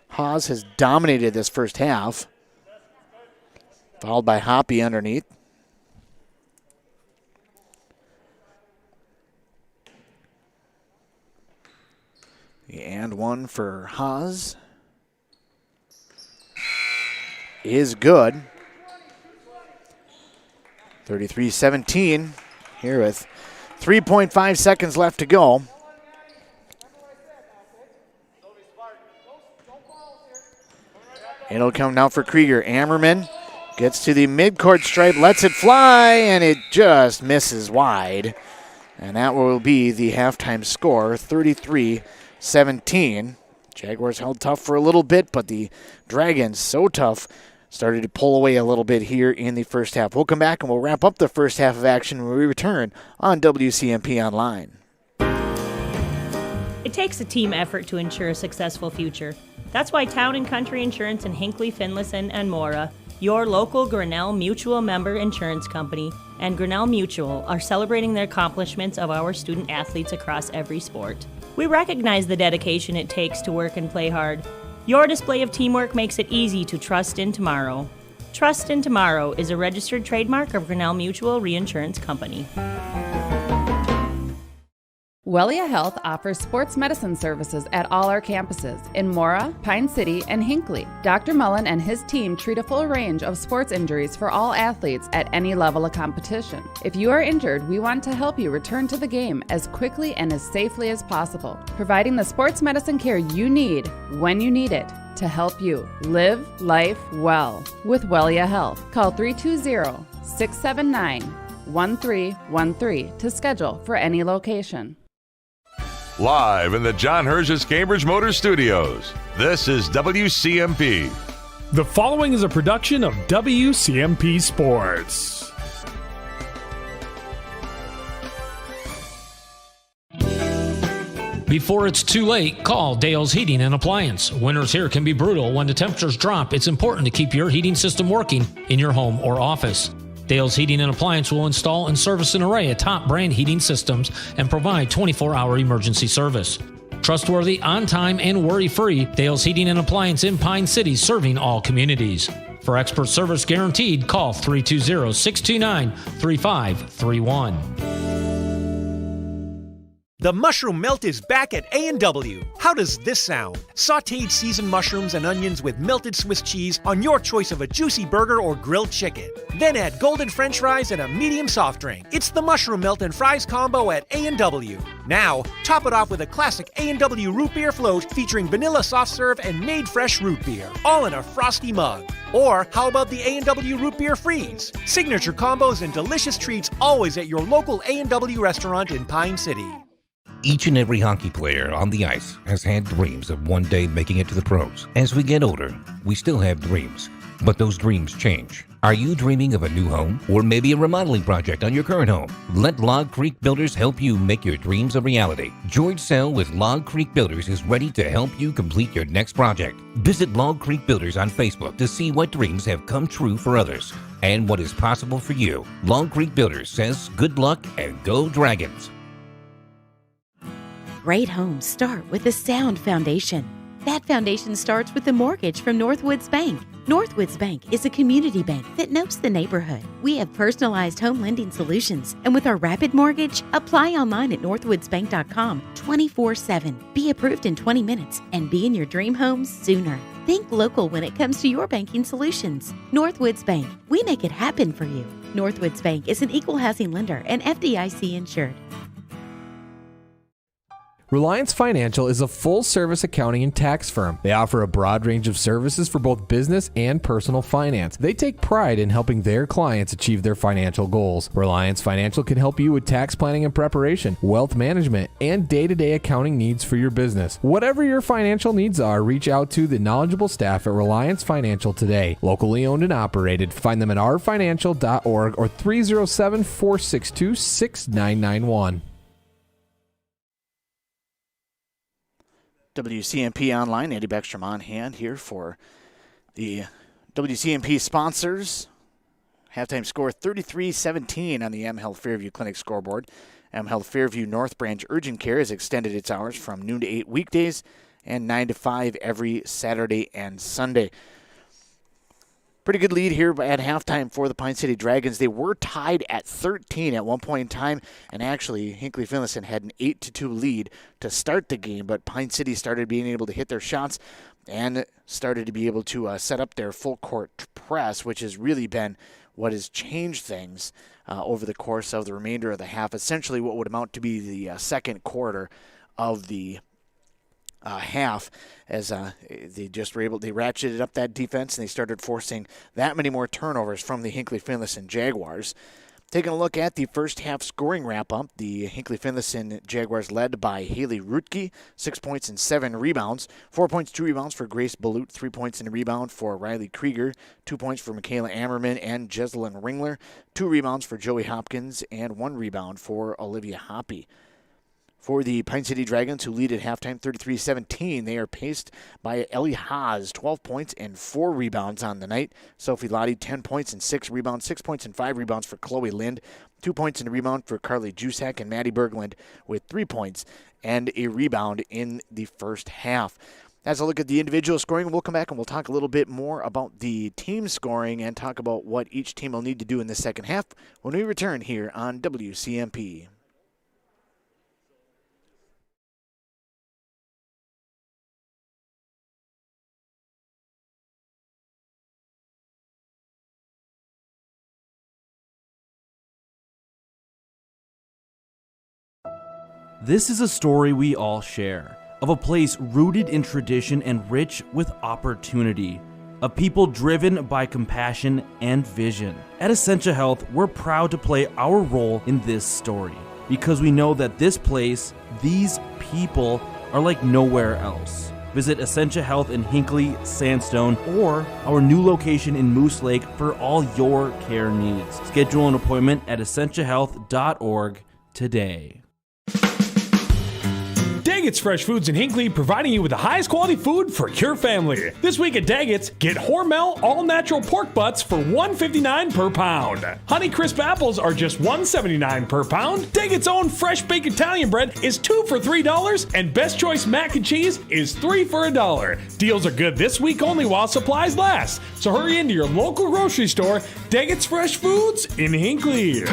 Haas has dominated this first half. Fouled by Hoppy underneath. And one for Haas is good. 33-17 here with 3.5 seconds left to go. It'll come now for Krieger. Ammerman gets to the midcourt stripe, lets it fly, and it just misses wide. And that will be the halftime score, 33-17. Jaguars held tough for a little bit, but the Dragons, so tough, started to pull away a little bit here in the first half. We'll come back and we'll wrap up the first half of action when we return on WCMP Online. It takes a team effort to ensure a successful future. That's why Town & Country Insurance in Hinckley-Finlayson and Mora, your local Grinnell Mutual member insurance company, and Grinnell Mutual are celebrating the accomplishments of our student athletes across every sport. We recognize the dedication it takes to work and play hard. Your display of teamwork makes it easy to trust in tomorrow. Trust in Tomorrow is a registered trademark of Grinnell Mutual Reinsurance Company. Wellia Health offers sports medicine services at all our campuses in Mora, Pine City, and Hinckley. Dr. Mullen and his team treat a full range of sports injuries for all athletes at any level of competition. If you are injured, we want to help you return to the game as quickly and as safely as possible, providing the sports medicine care you need when you need it to help you live life well with Wellia Health. Call 320-679-1313 to schedule for any location. Live in the John Herges Cambridge Motor Studios, this is WCMP. The following is a production of WCMP Sports. Before it's too late, call Dale's Heating and Appliance. Winters here can be brutal. When the temperatures drop, it's important to keep your heating system working in your home or office. Dale's Heating and Appliance will install and service an array of top brand heating systems and provide 24-hour emergency service. Trustworthy, on-time, and worry-free, Dale's Heating and Appliance in Pine City, serving all communities. For expert service guaranteed, call 320-629-3531. The mushroom melt is back at A&W. How does this sound? Sautéed seasoned mushrooms and onions with melted Swiss cheese on your choice of a juicy burger or grilled chicken. Then add golden French fries and a medium soft drink. It's the mushroom melt and fries combo at A&W. Now, top it off with a classic A&W root beer float featuring vanilla soft serve and made fresh root beer, all in a frosty mug. Or how about the A&W root beer freeze? Signature combos and delicious treats always at your local A&W restaurant in Pine City. Each and every hockey player on the ice has had dreams of one day making it to the pros. As we get older, we still have dreams, but those dreams change. Are you dreaming of a new home or maybe a remodeling project on your current home? Let Log Creek Builders help you make your dreams a reality. George Sell with Log Creek Builders is ready to help you complete your next project. Visit Log Creek Builders on Facebook to see what dreams have come true for others and what is possible for you. Log Creek Builders says good luck and go Dragons. Great homes start with a sound foundation. That foundation starts with a mortgage from Northwoods Bank. Northwoods Bank is a community bank that knows the neighborhood. We have personalized home lending solutions, and with our rapid mortgage, apply online at northwoodsbank.com 24/7. Be approved in 20 minutes and be in your dream home sooner. Think local when it comes to your banking solutions. Northwoods Bank, we make it happen for you. Northwoods Bank is an equal housing lender and FDIC insured. Reliance Financial is a full-service accounting and tax firm. They offer a broad range of services for both business and personal finance. They take pride in helping their clients achieve their financial goals. Reliance Financial can help you with tax planning and preparation, wealth management, and day-to-day accounting needs for your business. Whatever your financial needs are, reach out to the knowledgeable staff at Reliance Financial today. Locally owned and operated. Find them at rfinancial.org or 307-462-6991. WCMP Online, Andy Beckstrom on hand here for the WCMP sponsors. Halftime score 33-17 on the M Health Fairview Clinic scoreboard. M Health Fairview North Branch Urgent Care has extended its hours from noon to 8 weekdays and 9 to 5 every Saturday and Sunday. Pretty good lead here at halftime for the Pine City Dragons. They were tied at 13 at one point in time, and actually Hinckley-Finlayson had an 8-2 lead to start the game, but Pine City started being able to hit their shots and started to be able to set up their full court press, which has really been what has changed things over the course of the remainder of the half. Essentially what would amount to be the second quarter of the half, as they ratcheted up that defense and they started forcing that many more turnovers from the Hinckley-Finlayson Jaguars. Taking a look at the first half scoring wrap-up, the Hinckley-Finlayson Jaguars led by Haley Rutke, 6 points and 7 rebounds. 4 points, 2 rebounds for Grace Balut, 3 points and a rebound for Riley Krieger, 2 points for Michaela Ammerman and Jeslyn Ringler, 2 rebounds for Joey Hopkins, and 1 rebound for Olivia Hoppy. For the Pine City Dragons, who lead at halftime 33-17, they are paced by Ellie Haas, 12 points and 4 rebounds on the night. Sophie Lottie, 10 points and 6 rebounds, 6 points and 5 rebounds for Chloe Lind, 2 points and a rebound for Carly Jusak, and Maddie Berglund with 3 points and a rebound in the first half. As a look at the individual scoring, we'll come back and we'll talk a little bit more about the team scoring and talk about what each team will need to do in the second half when we return here on WCMP. This is a story we all share, of a place rooted in tradition and rich with opportunity, of people driven by compassion and vision. At Essentia Health, we're proud to play our role in this story, because we know that this place, these people, are like nowhere else. Visit Essentia Health in Hinckley, Sandstone, or our new location in Moose Lake for all your care needs. Schedule an appointment at essentiahealth.org today. Daggett's Fresh Foods in Hinckley, providing you with the highest quality food for your family. This week at Daggett's, get Hormel all-natural pork butts for $1.59 per pound. Honey Crisp apples are just $1.79 per pound. Daggett's own fresh baked Italian bread is 2 for $3, and Best Choice mac and cheese is 3 for $1. Deals are good this week only while supplies last. So hurry into your local grocery store. Daggett's Fresh Foods in Hinckley.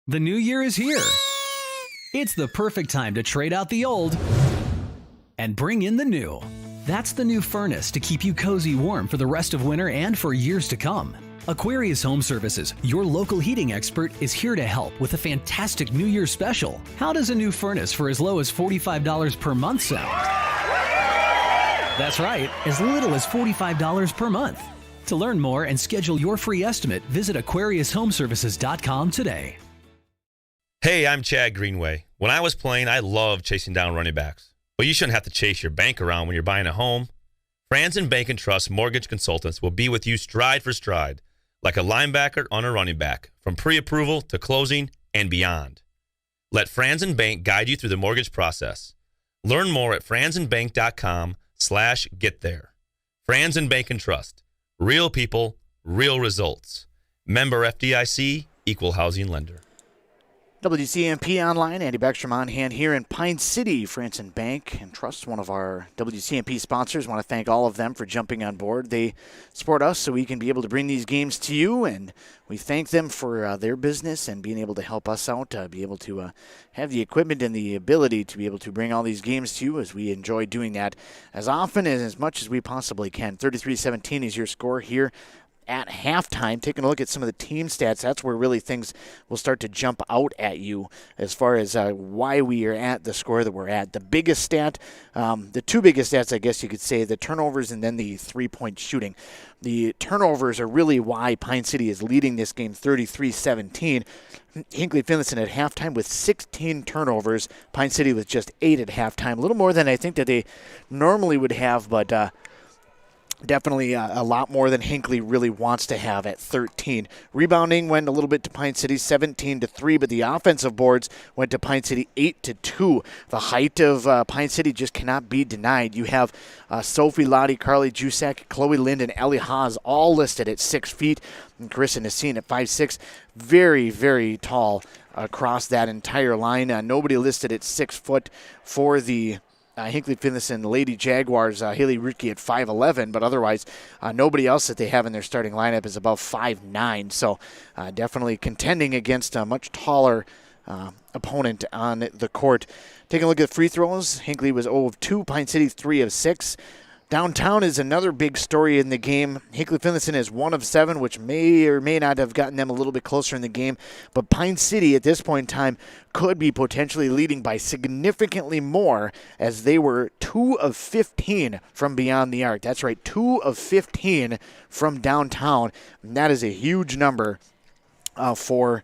The new year is here. It's the perfect time to trade out the old and bring in the new. That's the new furnace to keep you cozy warm for the rest of winter and for years to come. Aquarius Home Services, your local heating expert, is here to help with a fantastic New Year special. How does a new furnace for as low as $45 per month sound? That's right, as little as $45 per month. To learn more and schedule your free estimate, visit AquariusHomeservices.com today. Hey, I'm Chad Greenway. When I was playing, I loved chasing down running backs. But you shouldn't have to chase your bank around when you're buying a home. Franzen Bank & Trust Mortgage Consultants will be with you stride for stride, like a linebacker on a running back, from pre-approval to closing and beyond. Let Franzen Bank guide you through the mortgage process. Learn more at franzenbank.com/getThere. Franzen Bank & Trust. Real people, real results. Member FDIC, Equal Housing Lender. WCMP Online, Andy Beckstrom on hand here in Pine City. Franzen Bank and Trust, one of our WCMP sponsors. Want to thank all of them for jumping on board. They support us so we can be able to bring these games to you, and we thank them for their business and being able to help us out, be able to have the equipment and the ability to be able to bring all these games to you, as we enjoy doing that as often and as much as we possibly can. 33-17 is your score here at halftime. Taking a look at some of the team stats, that's where really things will start to jump out at you as far as why we are at the score that we're at. The biggest stat, the two biggest stats, I guess you could say, the turnovers and then the three-point shooting. The turnovers are really why Pine City is leading this game 33-17. Hinckley-Finlayson at halftime with 16 turnovers. Pine City with just 8 at halftime. A little more than I think that they normally would have, but definitely a lot more than Hinckley really wants to have at 13. Rebounding went a little bit to Pine City, 17-3, but the offensive boards went to Pine City, 8-2. The height of Pine City just cannot be denied. You have Sophie Lottie, Carly Jusak, Chloe Lind, and Ellie Haas all listed at 6 feet, and Carissa Nassine at 5'6". Very, very tall across that entire line. Nobody listed at 6 foot for the Hinckley-Finlayson Lady Jaguars. Haley Rutke at 5'11", but otherwise nobody else that they have in their starting lineup is above 5'9", so definitely contending against a much taller opponent on the court. Taking a look at free throws, Hinckley was 0 of 2, Pine City 3 of 6. Downtown is another big story in the game. Hinckley-Finlayson is 1 of 7, which may or may not have gotten them a little bit closer in the game. But Pine City at this point in time could be potentially leading by significantly more, as they were 2 of 15 from beyond the arc. That's right, 2 of 15 from downtown. And that is a huge number for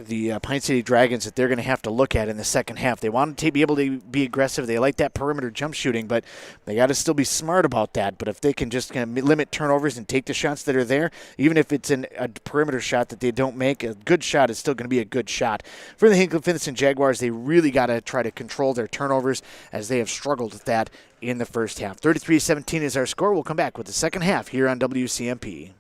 the Pine City Dragons that they're going to have to look at in the second half. They want to be able to be aggressive. They like that perimeter jump shooting, but they got to still be smart about that. But if they can just kind of limit turnovers and take the shots that are there, even if it's a perimeter shot that they don't make, a good shot is still going to be a good shot. For the Hinckley-Finlayson Jaguars, they really got to try to control their turnovers, as they have struggled with that in the first half. 33-17 is our score. We'll come back with the second half here on WCMP.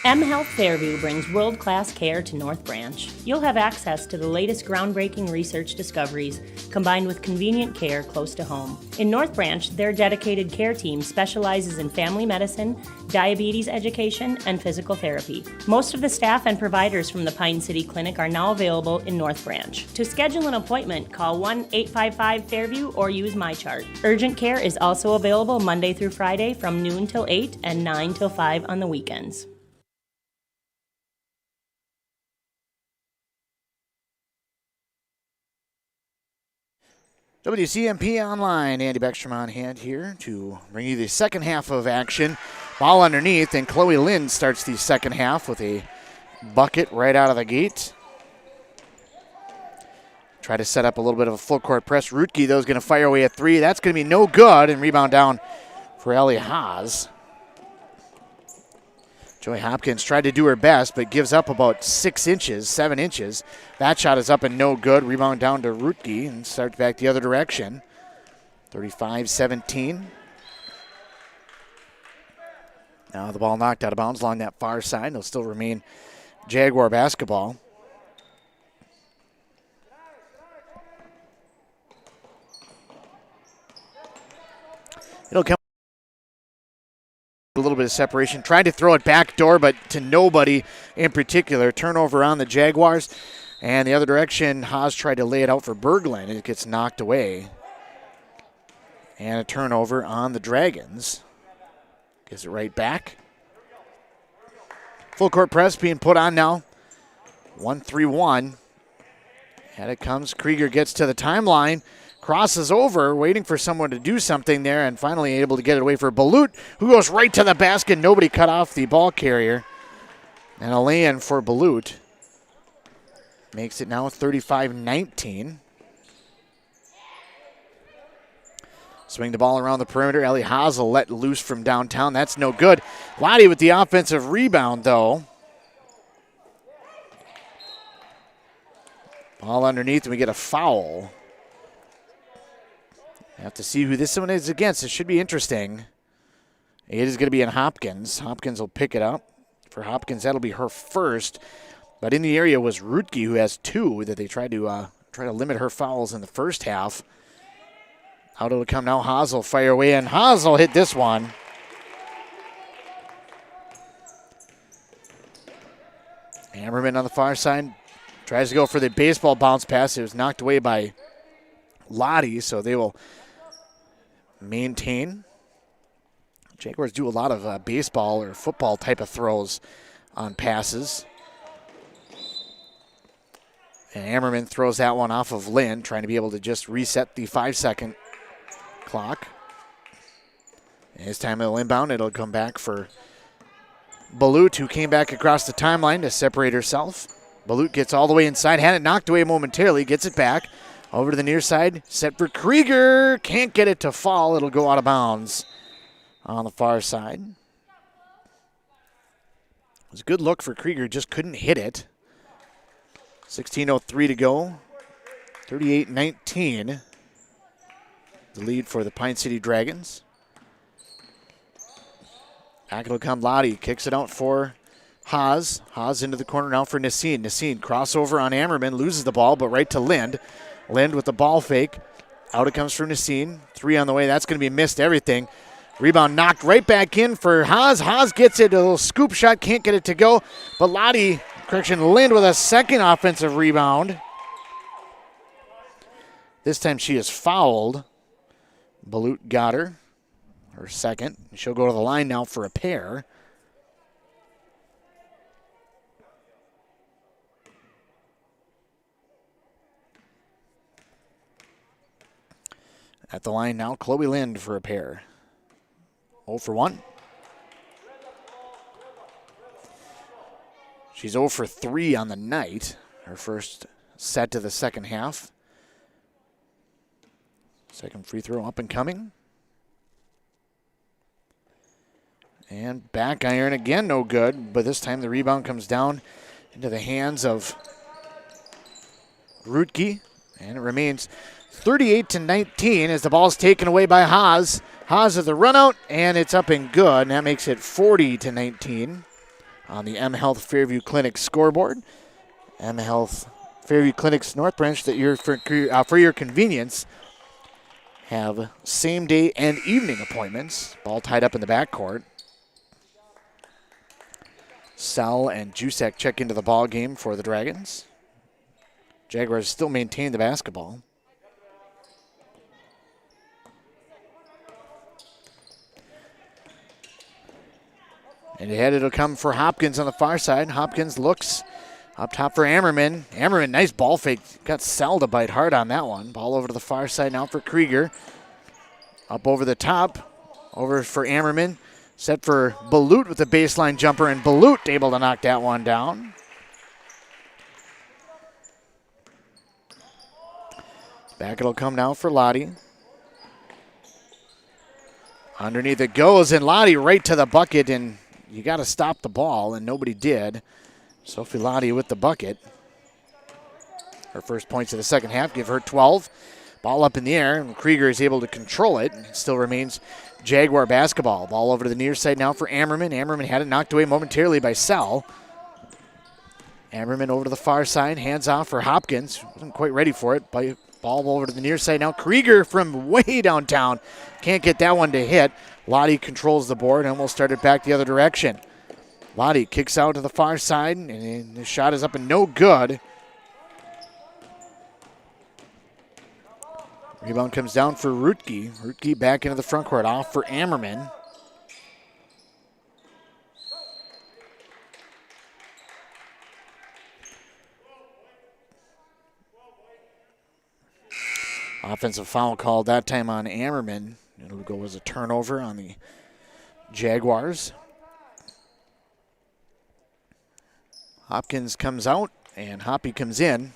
M Health Fairview brings world-class care to North Branch. You'll have access to the latest groundbreaking research discoveries, combined with convenient care close to home. In North Branch, their dedicated care team specializes in family medicine, diabetes education, and physical therapy. Most of the staff and providers from the Pine City Clinic are now available in North Branch. To schedule an appointment, call 1-855-FAIRVIEW or use MyChart. Urgent care is also available Monday through Friday from noon till 8 and 9 till 5 on the weekends. WCMP Online, Andy Beckstrom on hand here to bring you the second half of action. Ball underneath, and Chloe Lind starts the second half with a bucket right out of the gate. Try to set up a little bit of a full court press. Rutke, though, is going to fire away at three. That's going to be no good, and rebound down for Ellie Haas. Joey Hopkins tried to do her best, but gives up about 7 inches. That shot is up and no good. Rebound down to Rutke and starts back the other direction. 35-17. Now the ball knocked out of bounds along that far side. It'll still remain Jaguar basketball. It'll come a little bit of separation. Tried to throw it back door, but to nobody in particular. Turnover on the Jaguars. And the other direction, Haas tried to lay it out for Berglund. It gets knocked away. And a turnover on the Dragons. Gives it right back. Full court press being put on now. 1-3-1. And it comes. Krieger gets to the timeline. Crosses over, waiting for someone to do something there, and finally able to get it away for Balut, who goes right to the basket. Nobody cut off the ball carrier. And a lay-in for Balut. Makes it now 35-19. Swing the ball around the perimeter. Ellie Hazel let loose from downtown. That's no good. Lottie with the offensive rebound, though. Ball underneath, and we get a foul. Have to see who this one is against. It should be interesting. It is going to be in Hopkins. Hopkins will pick it up. For Hopkins, that'll be her first. But in the area was Rutke, who has 2 that they tried to limit her fouls in the first half. Out it'll come now. Hazel fire away, and Hazel hit this one. Hammerman on the far side tries to go for the baseball bounce pass. It was knocked away by Lottie, so they will maintain. Jaguars do a lot of baseball or football type of throws on passes. And Hammerman throws that one off of Lynn, trying to be able to just reset the 5-second clock. And this time it'll inbound. It'll come back for Balut, who came back across the timeline to separate herself. Balut gets all the way inside, had it knocked away momentarily, gets it back. Over to the near side, set for Krieger. Can't get it to fall. It'll go out of bounds on the far side. It was a good look for Krieger, just couldn't hit it. 16:03 to go. 38-19. The lead for the Pine City Dragons. Back it'll come Lottie. Kicks it out for Haas. Haas into the corner now for Nassine. Nassine crossover on Ammerman. Loses the ball, but right to Lind. Lind with the ball fake. Out it comes for Nassine. 3 on the way. That's going to be missed everything. Rebound knocked right back in for Haas. Haas gets it. A little scoop shot. Can't get it to go. But Lind with a second offensive rebound. This time she is fouled. Balut got her second. She'll go to the line now for a pair. At the line now, Chloe Lind for a pair. 0 for 1. She's 0 for 3 on the night. Her first set to the second half. Second free throw up and coming. And back iron again, no good. But this time the rebound comes down into the hands of Rutke. And it remains 38-19 as the ball's taken away by Haas. Haas at the run out, and it's up and good. And that makes it 40-19 on the M Health Fairview Clinic scoreboard. M Health Fairview Clinic's North Branch, that you're for your convenience, have same day and evening appointments. Ball tied up in the backcourt. Sal and Jusek check into the ball game for the Dragons. Jaguars still maintain the basketball. And ahead it'll come for Hopkins on the far side. Hopkins looks up top for Ammerman. Ammerman, nice ball fake. Got Sal to bite hard on that one. Ball over to the far side now for Krieger. Up over the top. Over for Ammerman. Set for Balut with the baseline jumper, and Balut able to knock that one down. Back it'll come now for Lottie. Underneath it goes, and Lottie right to the bucket, and you got to stop the ball, and nobody did. Sophie Lottie with the bucket. Her first points of the second half give her 12. Ball up in the air, and Krieger is able to control it. It still remains Jaguar basketball. Ball over to the near side now for Ammerman. Ammerman had it knocked away momentarily by Sell. Ammerman over to the far side, hands off for Hopkins. Wasn't quite ready for it. Ball over to the near side now. Krieger from way downtown. Can't get that one to hit. Lottie controls the board and will start it back the other direction. Lottie kicks out to the far side, and the shot is up and no good. Rebound comes down for Rutke. Rutke back into the front court, off for Ammerman. Offensive foul called that time on Ammerman. It'll go as a turnover on the Jaguars. Hopkins comes out, and Hoppy comes in.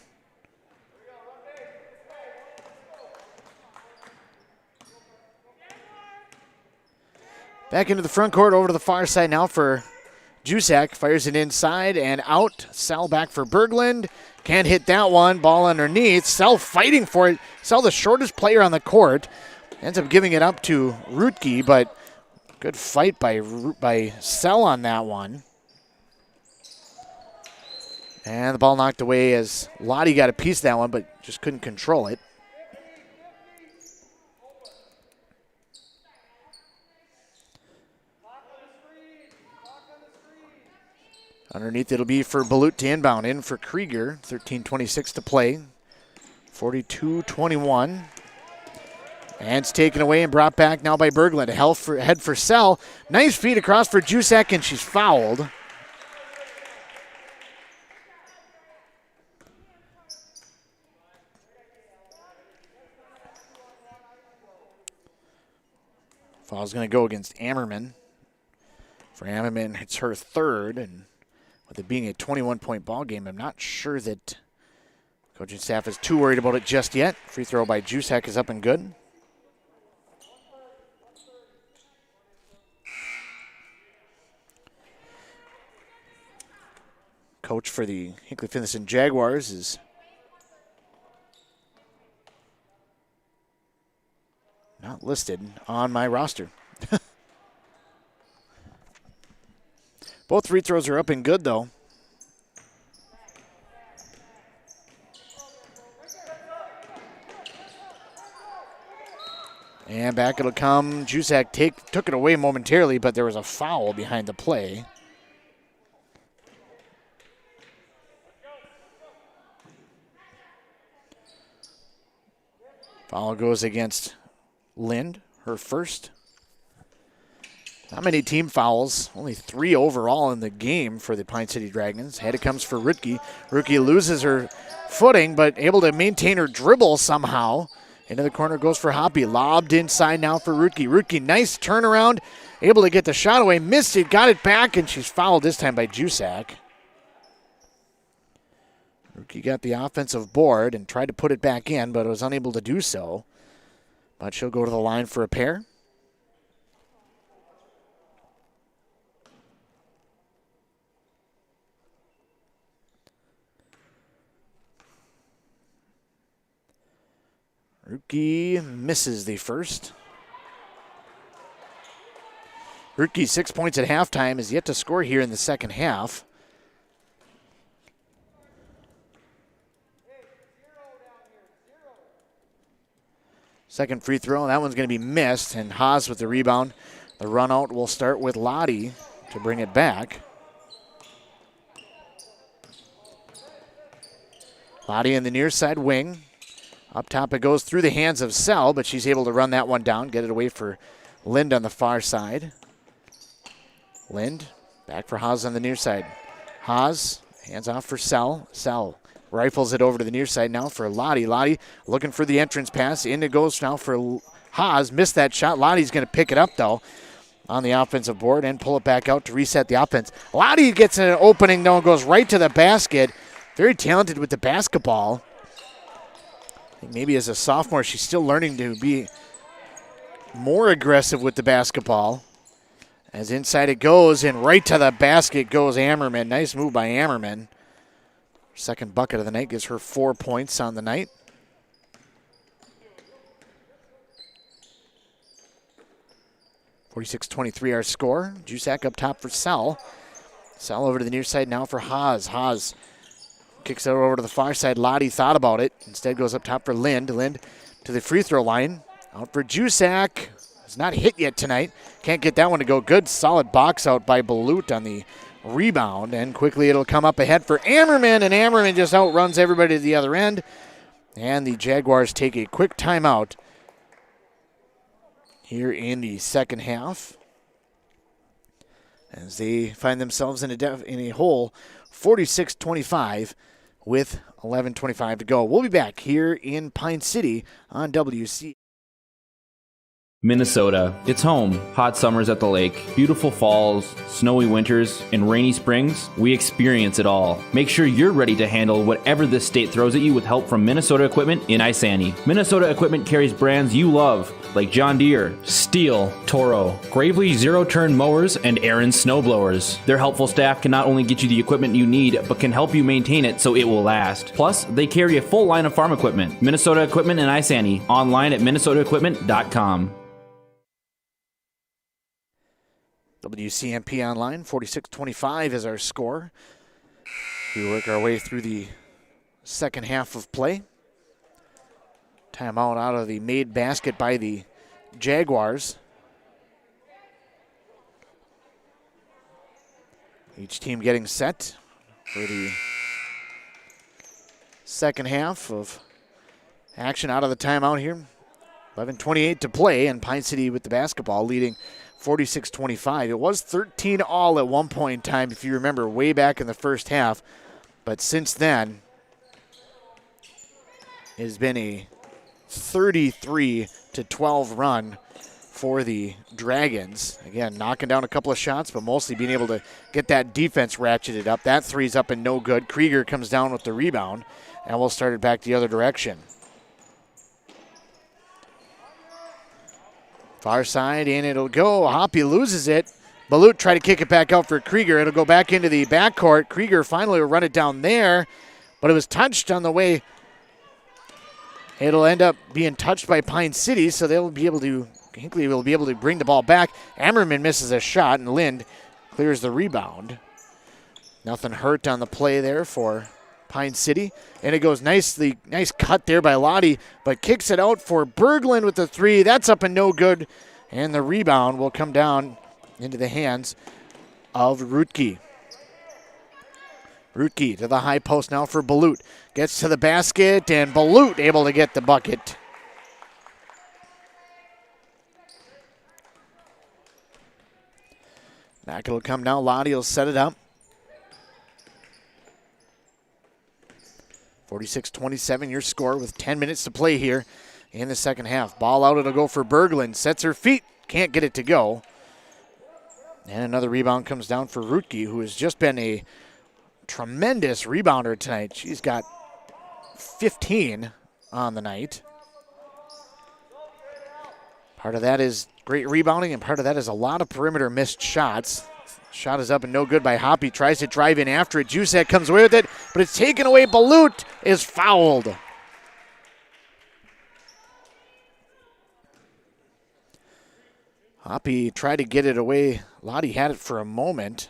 Back into the front court, over to the far side now for Jusak. Fires it inside and out. Sell back for Berglund. Can't hit that one. Ball underneath. Sell fighting for it. Sell the shortest player on the court. Ends up giving it up to Rutke, but good fight by Sell on that one. And the ball knocked away as Lottie got a piece of that one, but just couldn't control it. Underneath it'll be for Balut to inbound. In for Krieger. 13:26 to play. 42-21. And it's taken away and brought back now by Berglund. Head for Sell. Nice feed across for Jusak, and she's fouled. Foul's going to go against Ammerman. For Ammerman, it's her third, and with it being a 21-point ball game, I'm not sure that coaching staff is too worried about it just yet. Free throw by Jusak is up and good. Coach for the Hinckley-Finlayson Jaguars is not listed on my roster. Both free throws are up and good, though. And back it'll come. Jusak took it away momentarily, but there was a foul behind the play. Foul goes against Lind, her first. Not many team fouls, only 3 overall in the game for the Pine City Dragons. Head it comes for Rutke. Rutke loses her footing, but able to maintain her dribble somehow. Into the corner goes for Hoppy. Lobbed inside now for Rutke. Rutke, nice turnaround, able to get the shot away. Missed it, got it back, and she's fouled this time by Jusak. Rutke got the offensive board and tried to put it back in, but was unable to do so. But she'll go to the line for a pair. Rutke misses the first. Rutke, 6 points at halftime, is yet to score here in the second half. Second free throw, and that one's going to be missed, and Haas with the rebound. The run out will start with Lottie to bring it back. Lottie in the near side wing. Up top it goes through the hands of Sell, but she's able to run that one down, get it away for Lind on the far side. Lind back for Haas on the near side. Haas hands off for Sell. Sell rifles it over to the near side now for Lottie. Lottie looking for the entrance pass. In it goes now for Haas. Missed that shot. Lottie's going to pick it up, though, on the offensive board and pull it back out to reset the offense. Lottie gets an opening, though, and goes right to the basket. Very talented with the basketball. think maybe as a sophomore, she's still learning to be more aggressive with the basketball. As inside it goes, and right to the basket goes Ammerman. Nice move by Ammerman. Second bucket of the night gives her 4 points on the night. (46-23) our score. Jusak up top for Sell. Sell over to the near side now for Haas. Haas kicks it over to the far side. Lottie thought about it. Instead goes up top for Lind. Lind to the free throw line. Out for Jusak. Has not hit yet tonight. Can't get that one to go. Good solid box out by Balut on the rebound. And quickly it'll come up ahead for Ammerman. And Ammerman just outruns everybody to the other end. And the Jaguars take a quick timeout here in the second half, as they find themselves in a hole, 46-25 with 11:25 to go. We'll be back here in Pine City on WC. Minnesota. It's home. Hot summers at the lake, beautiful falls, snowy winters, and rainy springs. We experience it all. Make sure you're ready to handle whatever this state throws at you with help from Minnesota Equipment in Isani. Minnesota Equipment carries brands you love, like John Deere, Steel, Toro, Gravely zero-turn mowers, and Aaron snowblowers. Their helpful staff can not only get you the equipment you need, but can help you maintain it so it will last. Plus, they carry a full line of farm equipment. Minnesota Equipment in Isani. Online at minnesotaequipment.com. WCMP Online, 46-25 is our score. We work our way through the second half of play. Timeout out of the made basket by the Jaguars. Each team getting set for the second half of action out of the timeout here. 11:28 to play, and Pine City with the basketball leading 46-25. It was 13 all at one point in time, if you remember, way back in the first half. But since then, it has been a 33-12 run for the Dragons. Again, knocking down a couple of shots, but mostly being able to get that defense ratcheted up. That three's up and no good. Krieger comes down with the rebound, and we'll start it back the other direction. Far side, and it'll go. Hoppy loses it. Balut try to kick it back out for Krieger. It'll go back into the backcourt. Krieger finally will run it down there, but it was touched on the way. It'll end up being touched by Pine City, so they'll be able to, Hinckley will be able to bring the ball back. Ammerman misses a shot, and Lind clears the rebound. Nothing hurt on the play there for Pine City. And it goes nice cut there by Lottie, but kicks it out for Berglund with the three. That's up and no good. And the rebound will come down into the hands of Rutke. Rutke to the high post now for Balut. Gets to the basket, and Balut able to get the bucket. Back it'll come now. Lottie will set it up. 46-27 your score with 10 minutes to play here in the second half. Ball out, it'll go for Berglund. Sets her feet, can't get it to go. And another rebound comes down for Rutke, who has just been a tremendous rebounder tonight. She's got 15 on the night. Part of that is great rebounding, and part of that is a lot of perimeter missed shots. Shot is up and no good by Hoppy. Tries to drive in after it. Jusek comes away with it, but it's taken away. Balut is fouled. Hoppy tried to get it away. Lottie had it for a moment,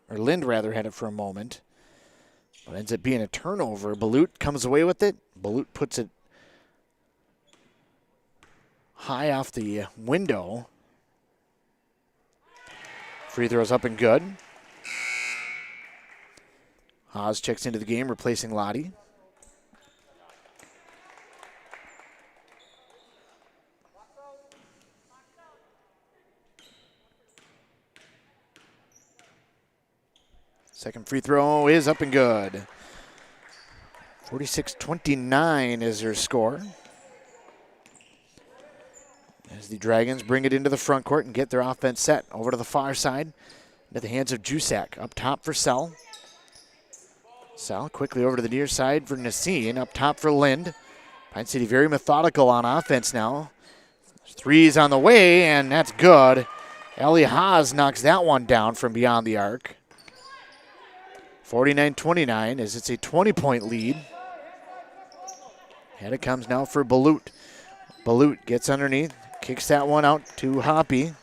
or Lind rather had it for a moment, but ends up being a turnover. Balut comes away with it. Balut puts it high off the window. Free throws up and good. Haas checks into the game, replacing Lottie. Second free throw is up and good. 46-29 is their score, as the Dragons bring it into the front court and get their offense set. Over to the far side, at the hands of Jusak. Up top for Sell. Sell quickly over to the near side for Nassine. Up top for Lind. Pine City very methodical on offense now. Three's on the way, and that's good. Ellie Haas knocks that one down from beyond the arc. 49-29 as it's a 20-point lead. And it comes now for Balut. Balut gets underneath, kicks that one out to Hoppy.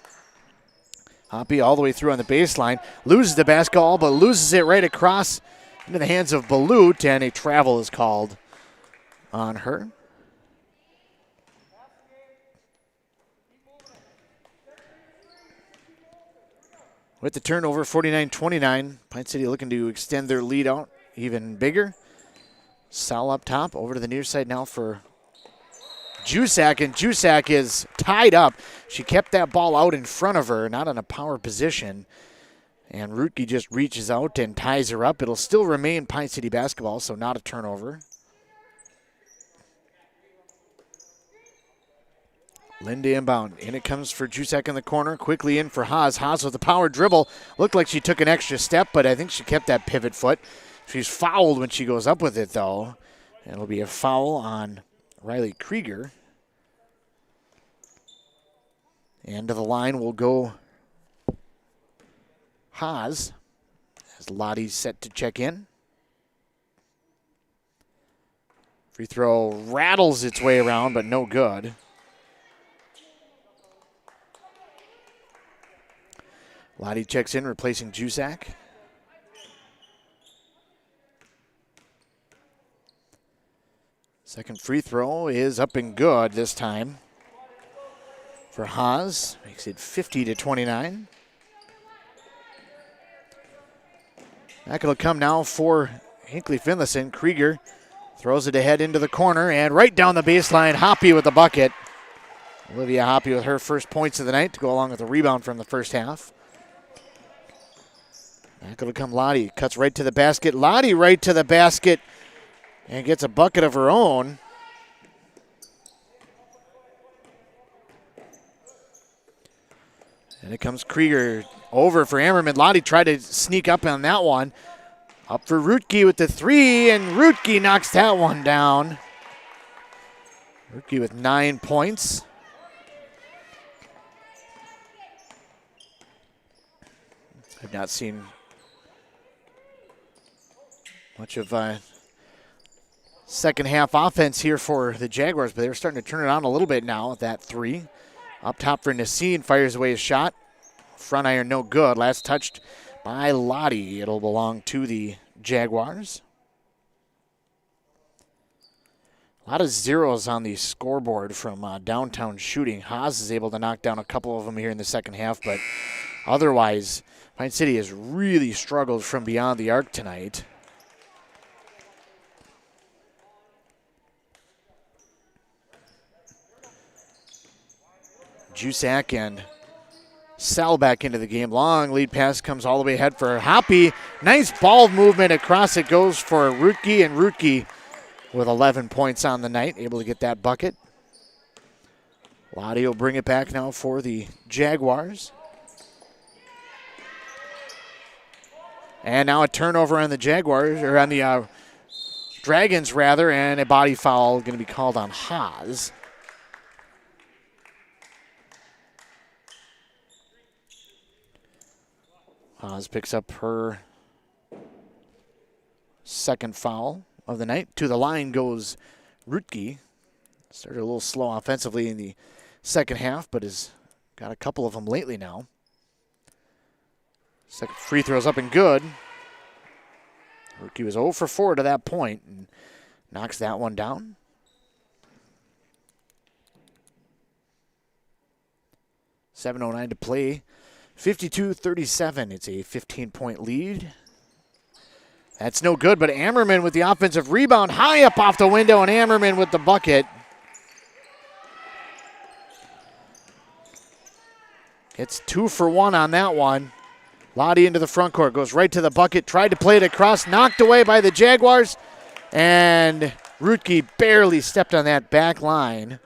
Hoppy all the way through on the baseline. Loses the basketball, but loses it right across into the hands of Balut, and a travel is called on her. With the turnover, 49-29, Pine City looking to extend their lead out even bigger. Sal up top, over to the near side now for Jusak, and Jusak is tied up. She kept that ball out in front of her, not in a power position. And Rutke just reaches out and ties her up. It'll still remain Pine City basketball, so not a turnover. Linda inbound. In it comes for Jusak in the corner. Quickly in for Haas. Haas with the power dribble. Looked like she took an extra step, but I think she kept that pivot foot. She's fouled when she goes up with it, though. And it'll be a foul on Riley Krieger. And to the line will go Haas as Lottie's set to check in. Free throw rattles its way around, but no good. Lottie checks in, replacing Jusak. Second free throw is up and good this time for Haas. Makes it 50-29. Back it'll come now for Hinckley-Finlayson. Krieger throws it ahead into the corner and right down the baseline. Hoppy with the bucket. Olivia Hoppy with her first points of the night to go along with the rebound from the first half. Back it'll come Lottie. Cuts right to the basket. Lottie right to the basket and gets a bucket of her own. And it comes Krieger over for Ammerman. Lottie tried to sneak up on that one. Up for Rutke with the three, and Rutke knocks that one down. Rutke with 9 points. I've not seen much of second half offense here for the Jaguars, but they're starting to turn it on a little bit now with that three. Up top for Nassine, fires away his shot. Front iron no good. Last touched by Lottie. It'll belong to the Jaguars. A lot of zeros on the scoreboard from downtown shooting. Haas is able to knock down a couple of them here in the second half, but otherwise, Pine City has really struggled from beyond the arc tonight. Jusak and Sal back into the game. Long lead pass comes all the way ahead for Hoppy. Nice ball movement across it goes for Rutke, and Rutke with 11 points on the night, able to get that bucket. Lottie will bring it back now for the Jaguars. And now a turnover on the Jaguars, or on the Dragons rather, and a body foul going to be called on Haas. Haas picks up her second foul of the night. To the line goes Rutke. Started a little slow offensively in the second half, but has got a couple of them lately now. Second free throw's up and good. Rutke was 0 for 4 to that point and knocks that one down. .709 to play. 52-37. It's a 15-point lead. That's no good, but Ammerman with the offensive rebound. High up off the window, and Ammerman with the bucket. It's 2 for 1 on that one. Lottie into the front court, goes right to the bucket, tried to play it across, knocked away by the Jaguars, and Rutke barely stepped on that back line.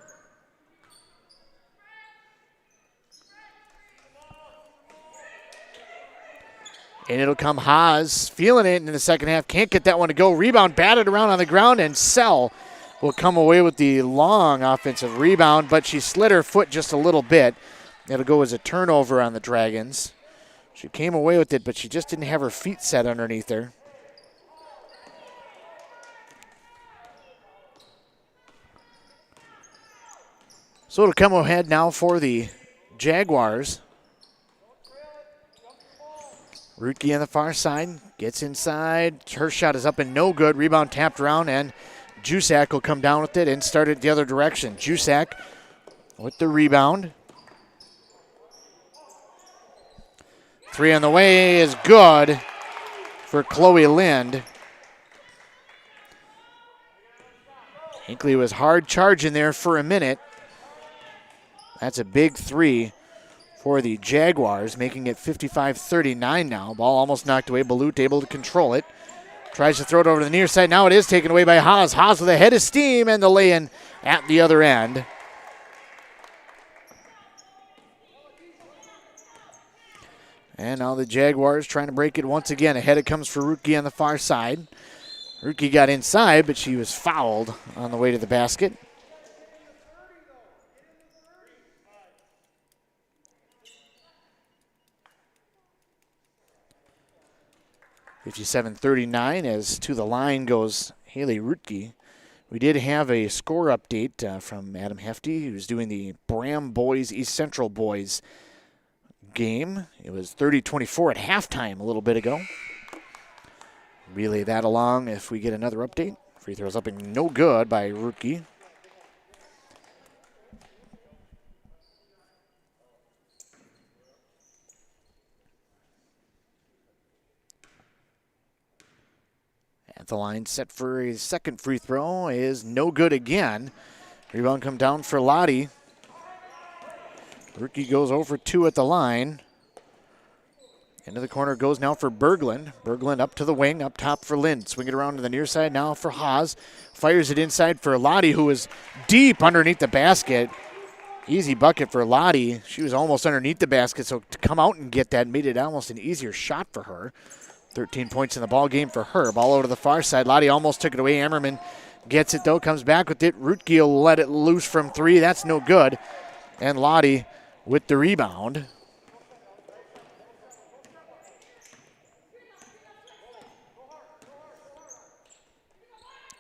And it'll come Haas, feeling it in the second half. Can't get that one to go. Rebound batted around on the ground, and Sell will come away with the long offensive rebound, but she slid her foot just a little bit. It'll go as a turnover on the Dragons. She came away with it, but she just didn't have her feet set underneath her. So it'll come ahead now for the Jaguars. Rutke on the far side, gets inside. Her shot is up and no good. Rebound tapped around, and Jusak will come down with it and start it the other direction. Jusak with the rebound. Three on the way is good for Chloe Lind. Hinckley was hard charging there for a minute. That's a big three for the Jaguars, making it 55-39 now. Ball almost knocked away. Balut able to control it. Tries to throw it over to the near side. Now it is taken away by Haas. Haas with a head of steam and the lay-in at the other end. And now the Jaguars trying to break it once again. Ahead it comes for Rutke on the far side. Rutke got inside, but she was fouled on the way to the basket. (57-39) as to the line goes Haley Rutke. We did have a score update from Adam Hefty, who's doing the Bram boys, East Central boys game. It was 30-24 at halftime a little bit ago. Relay that along if we get another update. Free throws up and no good by Rutke. At the line, set for a second free throw is no good again. Rebound come down for Lottie. Rutke goes 0 for 2 at the line. Into the corner goes now for Berglund. Berglund up to the wing, up top for Lind. Swing it around to the near side now for Haas. Fires it inside for Lottie, who is deep underneath the basket. Easy bucket for Lottie. She was almost underneath the basket, so to come out and get that made it almost an easier shot for her. 13 points in the ball game for her. Ball over to the far side. Lottie almost took it away. Ammerman gets it, though, comes back with it. Rutke will let it loose from three. That's no good. And Lottie with the rebound.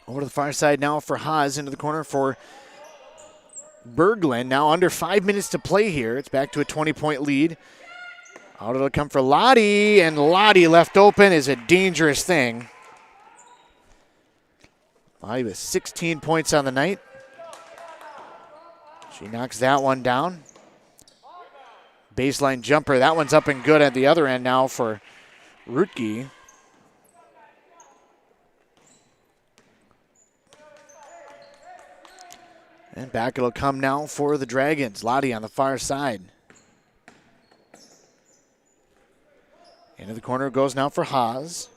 Over to the far side now for Haas, into the corner for Berglund. Now under 5 minutes to play here. It's back to a 20-point lead. Out it'll come for Lottie, and Lottie left open is a dangerous thing. Lottie with 16 points on the night. She knocks that one down. Baseline jumper, that one's up and good at the other end now for Rutke. And back it'll come now for the Dragons. Lottie on the far side. Into the corner goes now for Haas.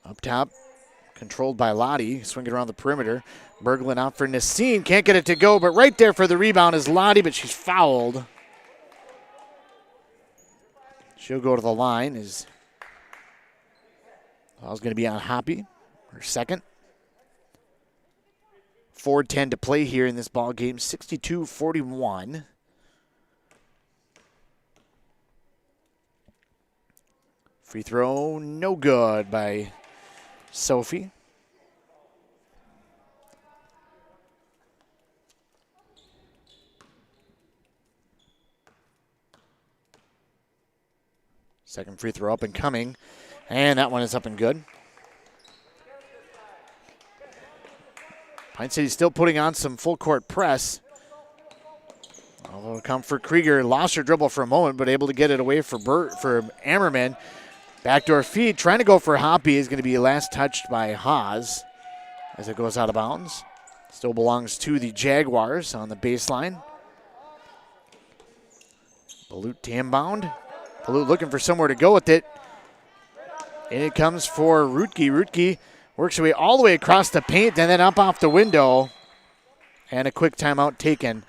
Up top, controlled by Lottie. Swing it around the perimeter. Berglund out for Nassine. Can't get it to go, but right there for the rebound is Lottie, but she's fouled. She'll go to the line. Foul's going to be on Hoppy, her second. 4:10 to play here in this ball game. 62-41. Free throw, no good by Sophie. Second free throw up and coming, and that one is up and good. Pine City still putting on some full court press. Although it'll come for Krieger, lost her dribble for a moment, but able to get it away for Ammerman. Back to her feet, trying to go for Hoppy is going to be last touched by Haas as it goes out of bounds. Still belongs to the Jaguars on the baseline. Balut to inbound. Balut looking for somewhere to go with it. And it comes for Rutke. Rutke works her way all the way across the paint and then up off the window. And a quick timeout taken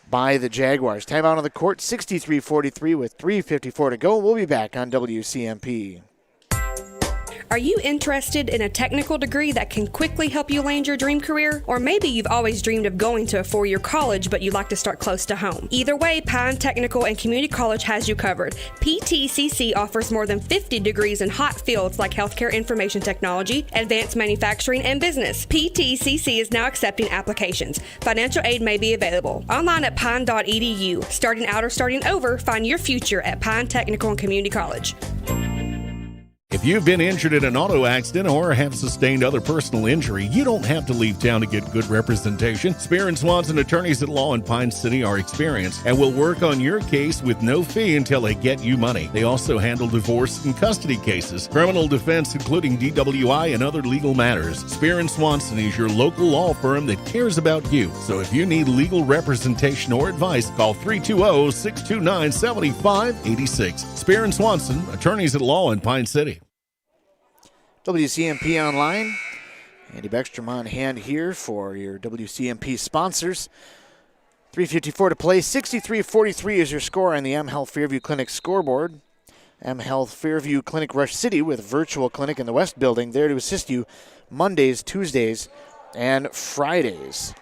by the Jaguars. Timeout on the court, 63-43 with 3:54 to go. We'll be back on WCMP. Are you interested in a technical degree that can quickly help you land your dream career? Or maybe you've always dreamed of going to a four-year college, but you'd like to start close to home. Either way, Pine Technical and Community College has you covered. PTCC offers more than 50 degrees in hot fields like healthcare information technology, advanced manufacturing, and business. PTCC is now accepting applications. Financial aid may be available. Online at pine.edu. Starting out or starting over, find your future at Pine Technical and Community College. If you've been injured in an auto accident or have sustained other personal injury, you don't have to leave town to get good representation. Spear and Swanson attorneys at law in Pine City are experienced and will work on your case with no fee until they get you money. They also handle divorce and custody cases, criminal defense, including DWI and other legal matters. Spear and Swanson is your local law firm that cares about you. So if you need legal representation or advice, call 320-629-7586. Spear and Swanson, attorneys at law in Pine City. WCMP Online. Andy Beckstrom on hand here for your WCMP sponsors. 3:54 to play. 63-43 is your score on the M Health Fairview Clinic scoreboard. M Health Fairview Clinic Rush City with a virtual clinic in the West Building there to assist you Mondays, Tuesdays, and Fridays.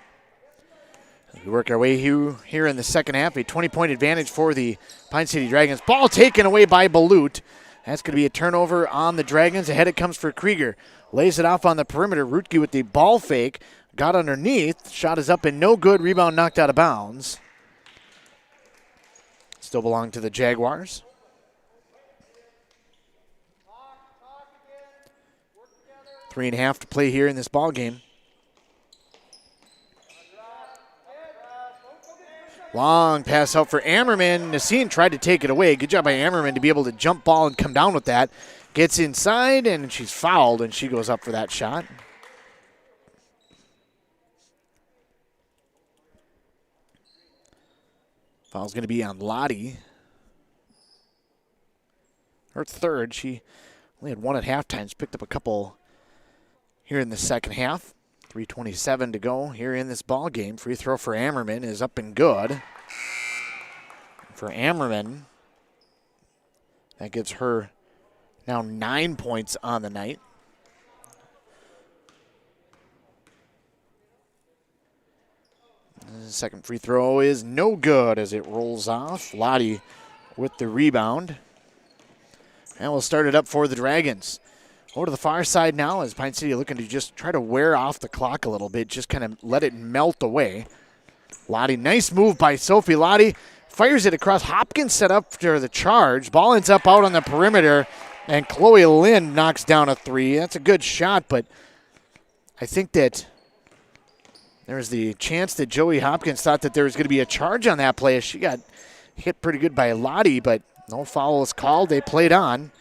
We work our way here in the second half. A 20-point advantage for the Pine City Dragons. Ball taken away by Balut. That's going to be a turnover on the Dragons. Ahead it comes for Krieger. Lays it off on the perimeter. Rutke with the ball fake. Got underneath. Shot is up and no good. Rebound knocked out of bounds. Still belong to the Jaguars. Three and a half to play here in this ball game. Long pass out for Ammerman. Nassim tried to take it away. Good job by Ammerman to be able to jump ball and come down with that. Gets inside, and she's fouled, and she goes up for that shot. Foul's going to be on Lottie. Her third. She only had one at halftime. She's picked up a couple here in the second half. 3:27 to go here in this ball game. Free throw for Ammerman is up and good. For Ammerman, that gives her now 9 points on the night. The second free throw is no good as it rolls off. Lottie with the rebound. And we'll start it up for the Dragons. Over to the far side now as Pine City looking to just try to wear off the clock a little bit, just kind of let it melt away. Lottie, nice move by Sophie. Lottie fires it across. Hopkins set up for the charge. Ball ends up out on the perimeter, and Chloe Lind knocks down a three. That's a good shot, but I think that there's the chance that Joey Hopkins thought that there was going to be a charge on that play. She got hit pretty good by Lottie, but no foul was called. They played on.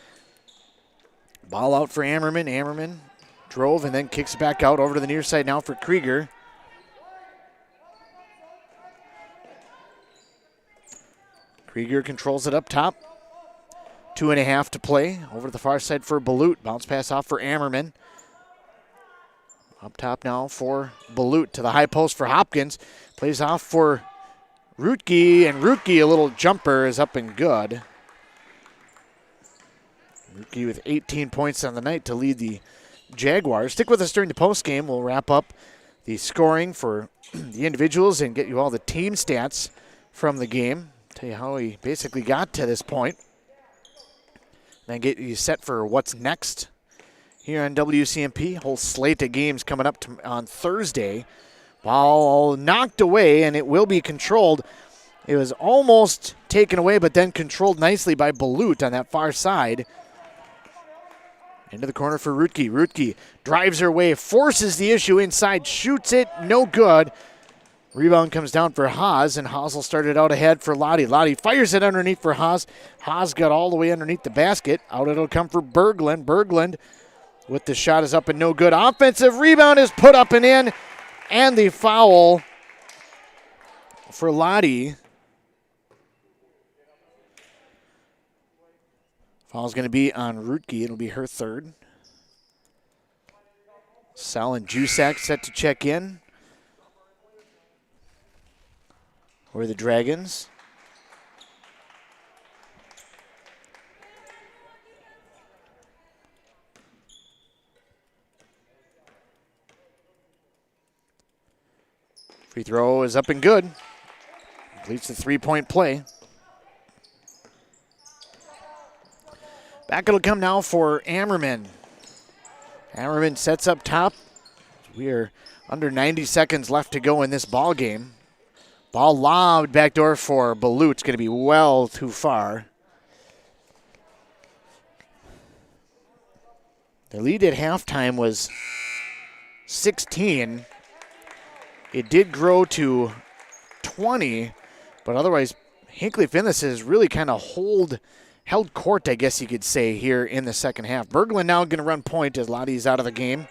Ball out for Ammerman. Ammerman drove and then kicks back out over to the near side now for Krieger. Krieger controls it up top. 2.5 to play. Over to the far side for Balut. Bounce pass off for Ammerman. Up top now for Balut to the high post for Hopkins. Plays off for Rutke, and Rutke, a little jumper, is up and good. Rutke with 18 points on the night to lead the Jaguars. Stick with us during the postgame. We'll wrap up the scoring for the individuals and get you all the team stats from the game. Tell you how we basically got to this point. Then get you set for what's next here on WCMP. Whole slate of games coming up on Thursday. Ball knocked away, and it will be controlled. It was almost taken away, but then controlled nicely by Balut on that far side. Into the corner for Rutke. Rutke drives her way, forces the issue inside, shoots it, no good. Rebound comes down for Haas, and Haas will start it out ahead for Lottie. Lottie fires it underneath for Haas. Haas got all the way underneath the basket. Out it'll come for Berglund. Berglund with the shot is up and no good. Offensive rebound is put up and in, and the foul for Lottie. Foul's going to be on Rutke. It'll be her third. Sal and Jusak set to check in. For the Dragons. Free throw is up and good. Completes the three-point play. Back it'll come now for Ammerman. Ammerman sets up top. We are under 90 seconds left to go in this ball game. Ball lobbed backdoor for Balut. It's going to be well too far. The lead at halftime was 16. It did grow to 20, but otherwise Hinckley-Finlayson has really kind of held court, I guess you could say, here in the second half. Berglund now going to run point as Lottie's out of the game.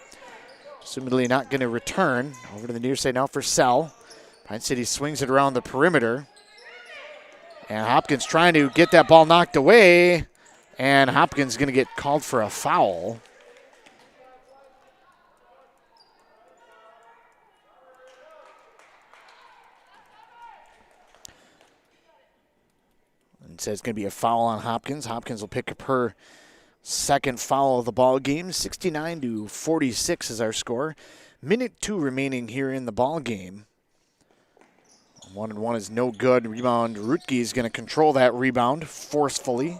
Assumedly not going to return. Over to the near side now for Sell. Pine City swings it around the perimeter. And Hopkins trying to get that ball knocked away. And Hopkins going to get called for a foul. And says it's going to be a foul on Hopkins. Hopkins will pick up her second foul of the ball game. 69-46 is our score. Minute 2 remaining here in the ball game. 1-1 is no good. Rebound. Rutke is going to control that rebound forcefully.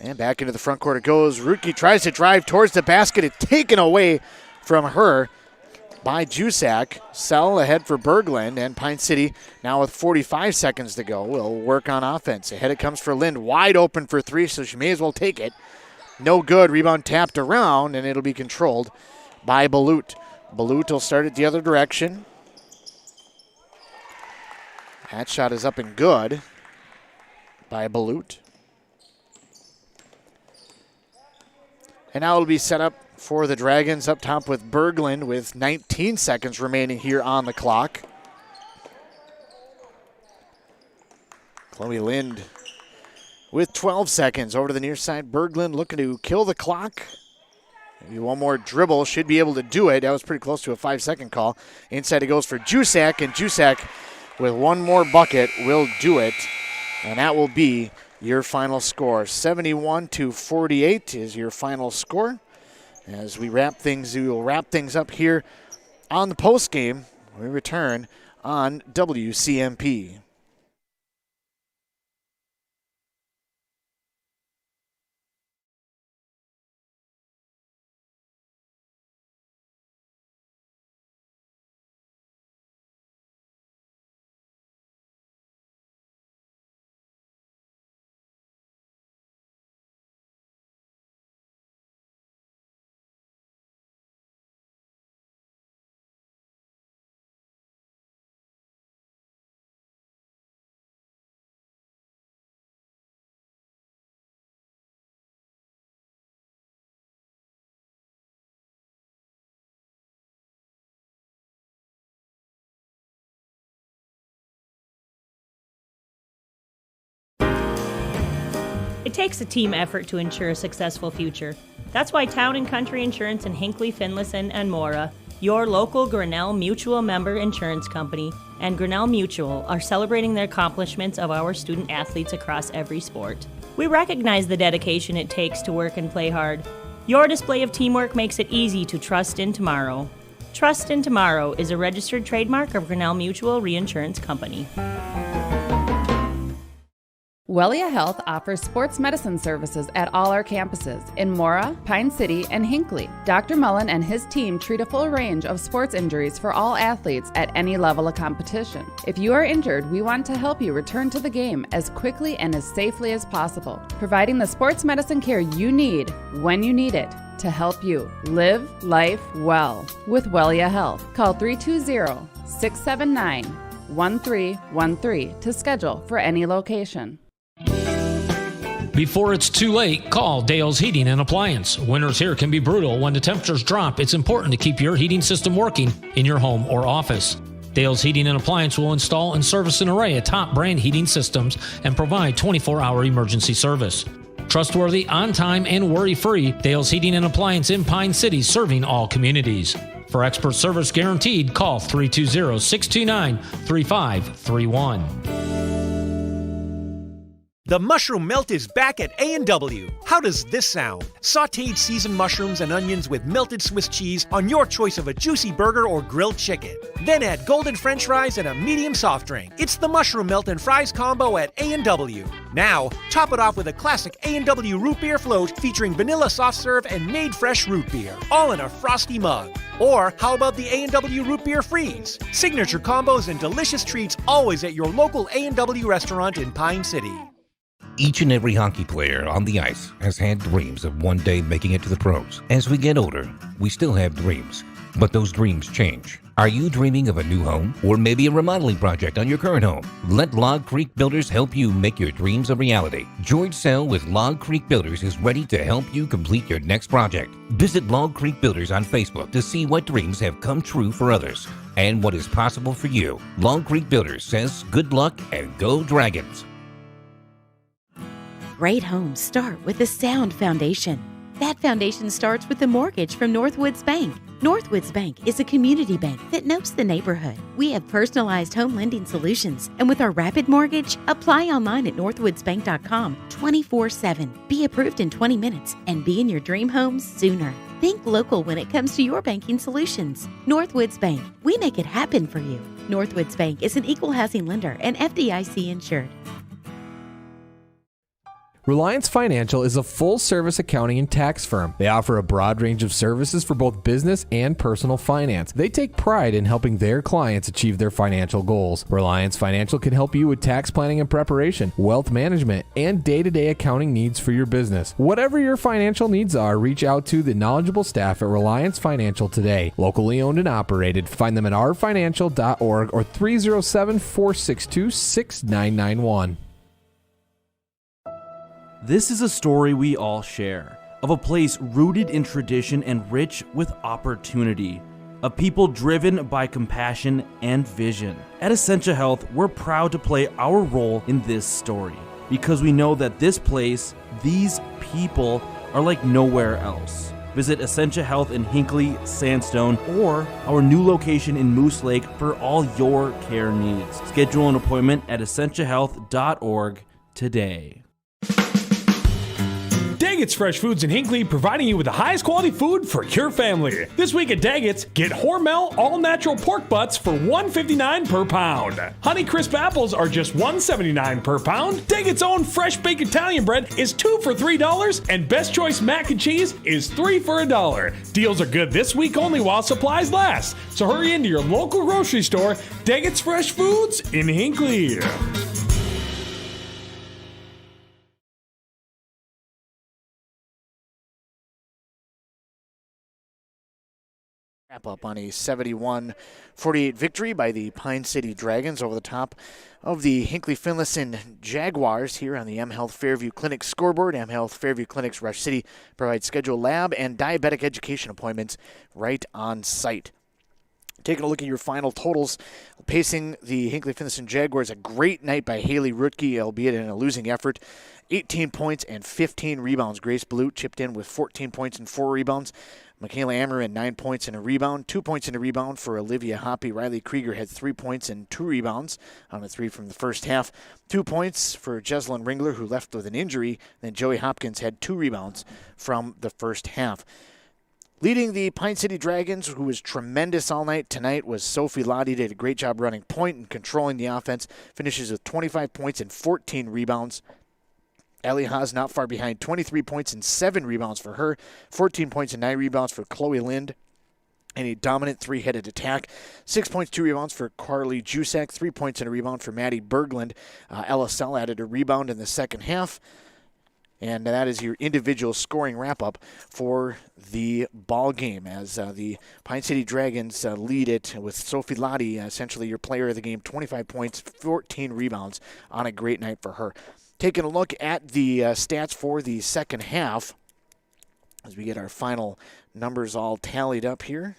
And back into the front court it goes. Rutke tries to drive towards the basket. It's taken away from her by Jusak. Sell ahead for Berglund, and Pine City now with 45 seconds to go will work on offense. Ahead it comes for Lind, wide open for three, so she may as well take it. No good. Rebound tapped around, and it'll be controlled by Balut. Balut will start it the other direction. That shot is up and good by Balut. And now it'll be set up for the Dragons up top with Berglund with 19 seconds remaining here on the clock. Chloe Lind with 12 seconds over to the near side. Berglund looking to kill the clock. Maybe one more dribble, should be able to do it. That was pretty close to a 5-second call. Inside it goes for Jusak, and Jusak with one more bucket will do it. And that will be your final score. 71-48 is your final score. As we will wrap things up here on the postgame. We return on WCMP. It takes a team effort to ensure a successful future. That's why Town & Country Insurance and Hinckley-Finlayson and Mora, your local Grinnell Mutual member insurance company, and Grinnell Mutual are celebrating the accomplishments of our student athletes across every sport. We recognize the dedication it takes to work and play hard. Your display of teamwork makes it easy to trust in tomorrow. Trust in Tomorrow is a registered trademark of Grinnell Mutual Reinsurance Company. Wellia Health offers sports medicine services at all our campuses in Mora, Pine City, and Hinckley. Dr. Mullen and his team treat a full range of sports injuries for all athletes at any level of competition. If you are injured, we want to help you return to the game as quickly and as safely as possible, providing the sports medicine care you need when you need it to help you live life well with Wellia Health. Call 320-679-1313 to schedule for any location. Before it's too late, call Dale's Heating and Appliance. Winters here can be brutal. When the temperatures drop, it's important to keep your heating system working in your home or office. Dale's Heating and Appliance will install and service an array of top brand heating systems and provide 24-hour emergency service. Trustworthy, on-time, and worry-free, Dale's Heating and Appliance in Pine City, serving all communities. For expert service guaranteed, call 320-629-3531. The mushroom melt is back at A&W. How does this sound? Sautéed seasoned mushrooms and onions with melted Swiss cheese on your choice of a juicy burger or grilled chicken. Then add golden French fries and a medium soft drink. It's the mushroom melt and fries combo at A&W. Now, top it off with a classic A&W root beer float featuring vanilla soft serve and made fresh root beer, all in a frosty mug. Or how about the A&W root beer freeze? Signature combos and delicious treats always at your local A&W restaurant in Pine City. Each and every hockey player on the ice has had dreams of one day making it to the pros. As we get older, we still have dreams, but those dreams change. Are you dreaming of a new home or maybe a remodeling project on your current home? Let Log Creek Builders help you make your dreams a reality. George Sell with Log Creek Builders is ready to help you complete your next project. Visit Log Creek Builders on Facebook to see what dreams have come true for others and what is possible for you. Log Creek Builders says good luck and go Dragons. Great homes start with a sound foundation. That foundation starts with a mortgage from Northwoods Bank. Northwoods Bank is a community bank that knows the neighborhood. We have personalized home lending solutions, and with our rapid mortgage, apply online at northwoodsbank.com 24/7. Be approved in 20 minutes and be in your dream home sooner. Think local when it comes to your banking solutions. Northwoods Bank, we make it happen for you. Northwoods Bank is an equal housing lender and FDIC insured. Reliance Financial is a full-service accounting and tax firm. They offer a broad range of services for both business and personal finance. They take pride in helping their clients achieve their financial goals. Reliance Financial can help you with tax planning and preparation, wealth management, and day-to-day accounting needs for your business. Whatever your financial needs are, reach out to the knowledgeable staff at Reliance Financial today. Locally owned and operated. Find them at rfinancial.org or 307-462-6991. This is a story we all share, of a place rooted in tradition and rich with opportunity, of people driven by compassion and vision. At Essentia Health, we're proud to play our role in this story, because we know that this place, these people, are like nowhere else. Visit Essentia Health in Hinckley, Sandstone, or our new location in Moose Lake for all your care needs. Schedule an appointment at essentiahealth.org today. Daggett's Fresh Foods in Hinckley, providing you with the highest quality food for your family. This week at Daggett's, get Hormel all-natural pork butts for $1.59 per pound. Honey Crisp apples are just $1.79 per pound. Daggett's own fresh baked Italian bread is 2 for $3, and Best Choice mac and cheese is 3 for $1. Deals are good this week only while supplies last. So hurry into your local grocery store, Daggett's Fresh Foods in Hinckley. Wrap up on a 71-48 victory by the Pine City Dragons over the top of the Hinckley-Finlayson Jaguars here on the M Health Fairview Clinic scoreboard. M Health Fairview Clinics Rush City provides scheduled lab and diabetic education appointments right on site. Taking a look at your final totals, pacing the Hinckley-Finlayson Jaguars, a great night by Haley Rutke, albeit in a losing effort. 18 points and 15 rebounds. Grace Blute chipped in with 14 points and 4 rebounds. Michaela Ammerman, 9 points and a rebound. 2 points and a rebound for Olivia Hoppy. Riley Krieger had 3 points and 2 rebounds on a 3 from the first half. 2 points for Jeslyn Ringler, who left with an injury. Then Joey Hopkins had 2 rebounds from the first half. Leading the Pine City Dragons, who was tremendous all night tonight, was Sophie Lottie. Did a great job running point and controlling the offense. Finishes with 25 points and 14 rebounds. Allie Haas not far behind, 23 points and 7 rebounds for her. 14 points and 9 rebounds for Chloe Lind. And a dominant three-headed attack. 6 points, 2 rebounds for Carly Jusak. 3 points and a rebound for Maddie Berglund. Ella Sell added a rebound in the second half. And that is your individual scoring wrap-up for the ball game as the Pine City Dragons lead it with Sophie Lottie, essentially your player of the game, 25 points, 14 rebounds on a great night for her. Taking a look at the stats for the second half as we get our final numbers all tallied up here.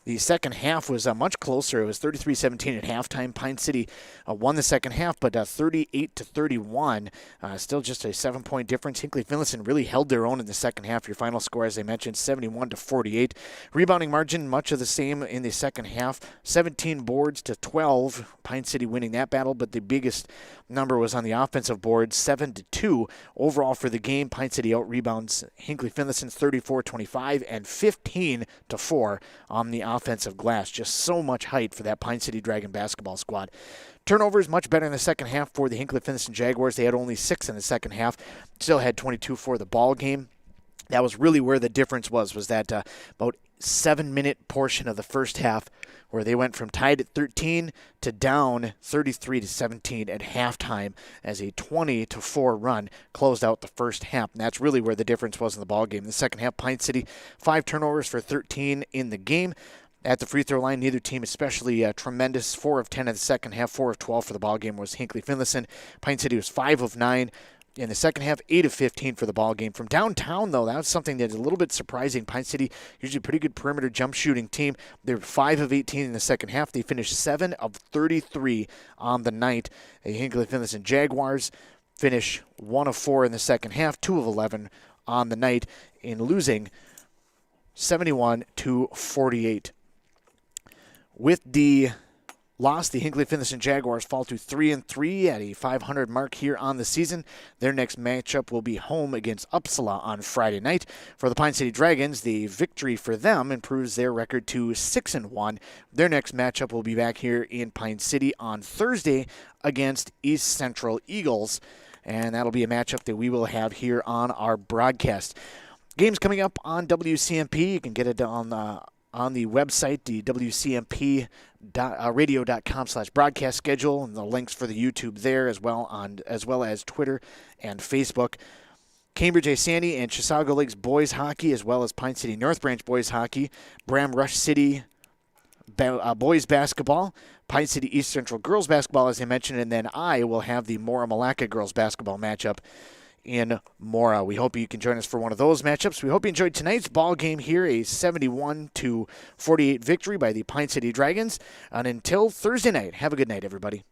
The second half was much closer. It was 33-17 at halftime. Pine City won the second half, but 38-31. Still just a 7-point difference. Hinckley-Finlayson really held their own in the second half. Your final score, as I mentioned, 71-48. Rebounding margin, much of the same in the second half. 17 boards to 12. Pine City winning that battle, but the biggest number was on the offensive board, 7-2. Overall for the game, Pine City out-rebounds Hinckley-Finlayson 34-25 and 15-4 on the offensive glass. Just so much height for that Pine City Dragon basketball squad. Turnovers much better in the second half for the Hinckley-Finlayson Jaguars. They had only 6 in the second half. Still had 22 for the ball game. That was really where the difference was that about 7-minute portion of the first half where they went from tied at 13 to down 33-17 at halftime as a 20-4 run closed out the first half. And that's really where the difference was in the ball game. In the second half, Pine City 5 turnovers for 13 in the game. At the free throw line, neither team especially tremendous. 4 of 10 in the second half, 4 of 12 for the ball game was Hinckley-Finlayson. Pine City was 5 of 9. In the second half, 8 of 15 for the ball game. From downtown, though, that was something that's a little bit surprising. Pine City, usually a pretty good perimeter jump shooting team. They were 5 of 18 in the second half. They finished 7 of 33 on the night. The Hinckley-Finlayson Jaguars finish 1 of 4 in the second half, 2 of 11 on the night in losing 71-48. With the loss, the Hinckley-Finlayson Jaguars fall to 3-3 at a 500 mark here on the season. Their next matchup will be home against Uppsala on Friday night. For the Pine City Dragons, the victory for them improves their record to 6-1. Their next matchup will be back here in Pine City on Thursday against East Central Eagles, and that'll be a matchup that we will have here on our broadcast. Games coming up on WCMP. You can get it on the website, the WCMP radio.com/broadcast schedule, and the links for the YouTube there as well as Twitter and Facebook. Cambridge A. Sandy and Chisago Lakes boys hockey, as well as Pine City North Branch boys hockey, Bram Rush City boys basketball, Pine City East Central girls basketball, as I mentioned, and then I will have the Mora-Malacca girls basketball matchup in Mora. We hope you can join us for one of those matchups. We hope you enjoyed tonight's ball game here, a 71-48 victory by the Pine City Dragons. And until Thursday night, have a good night, everybody.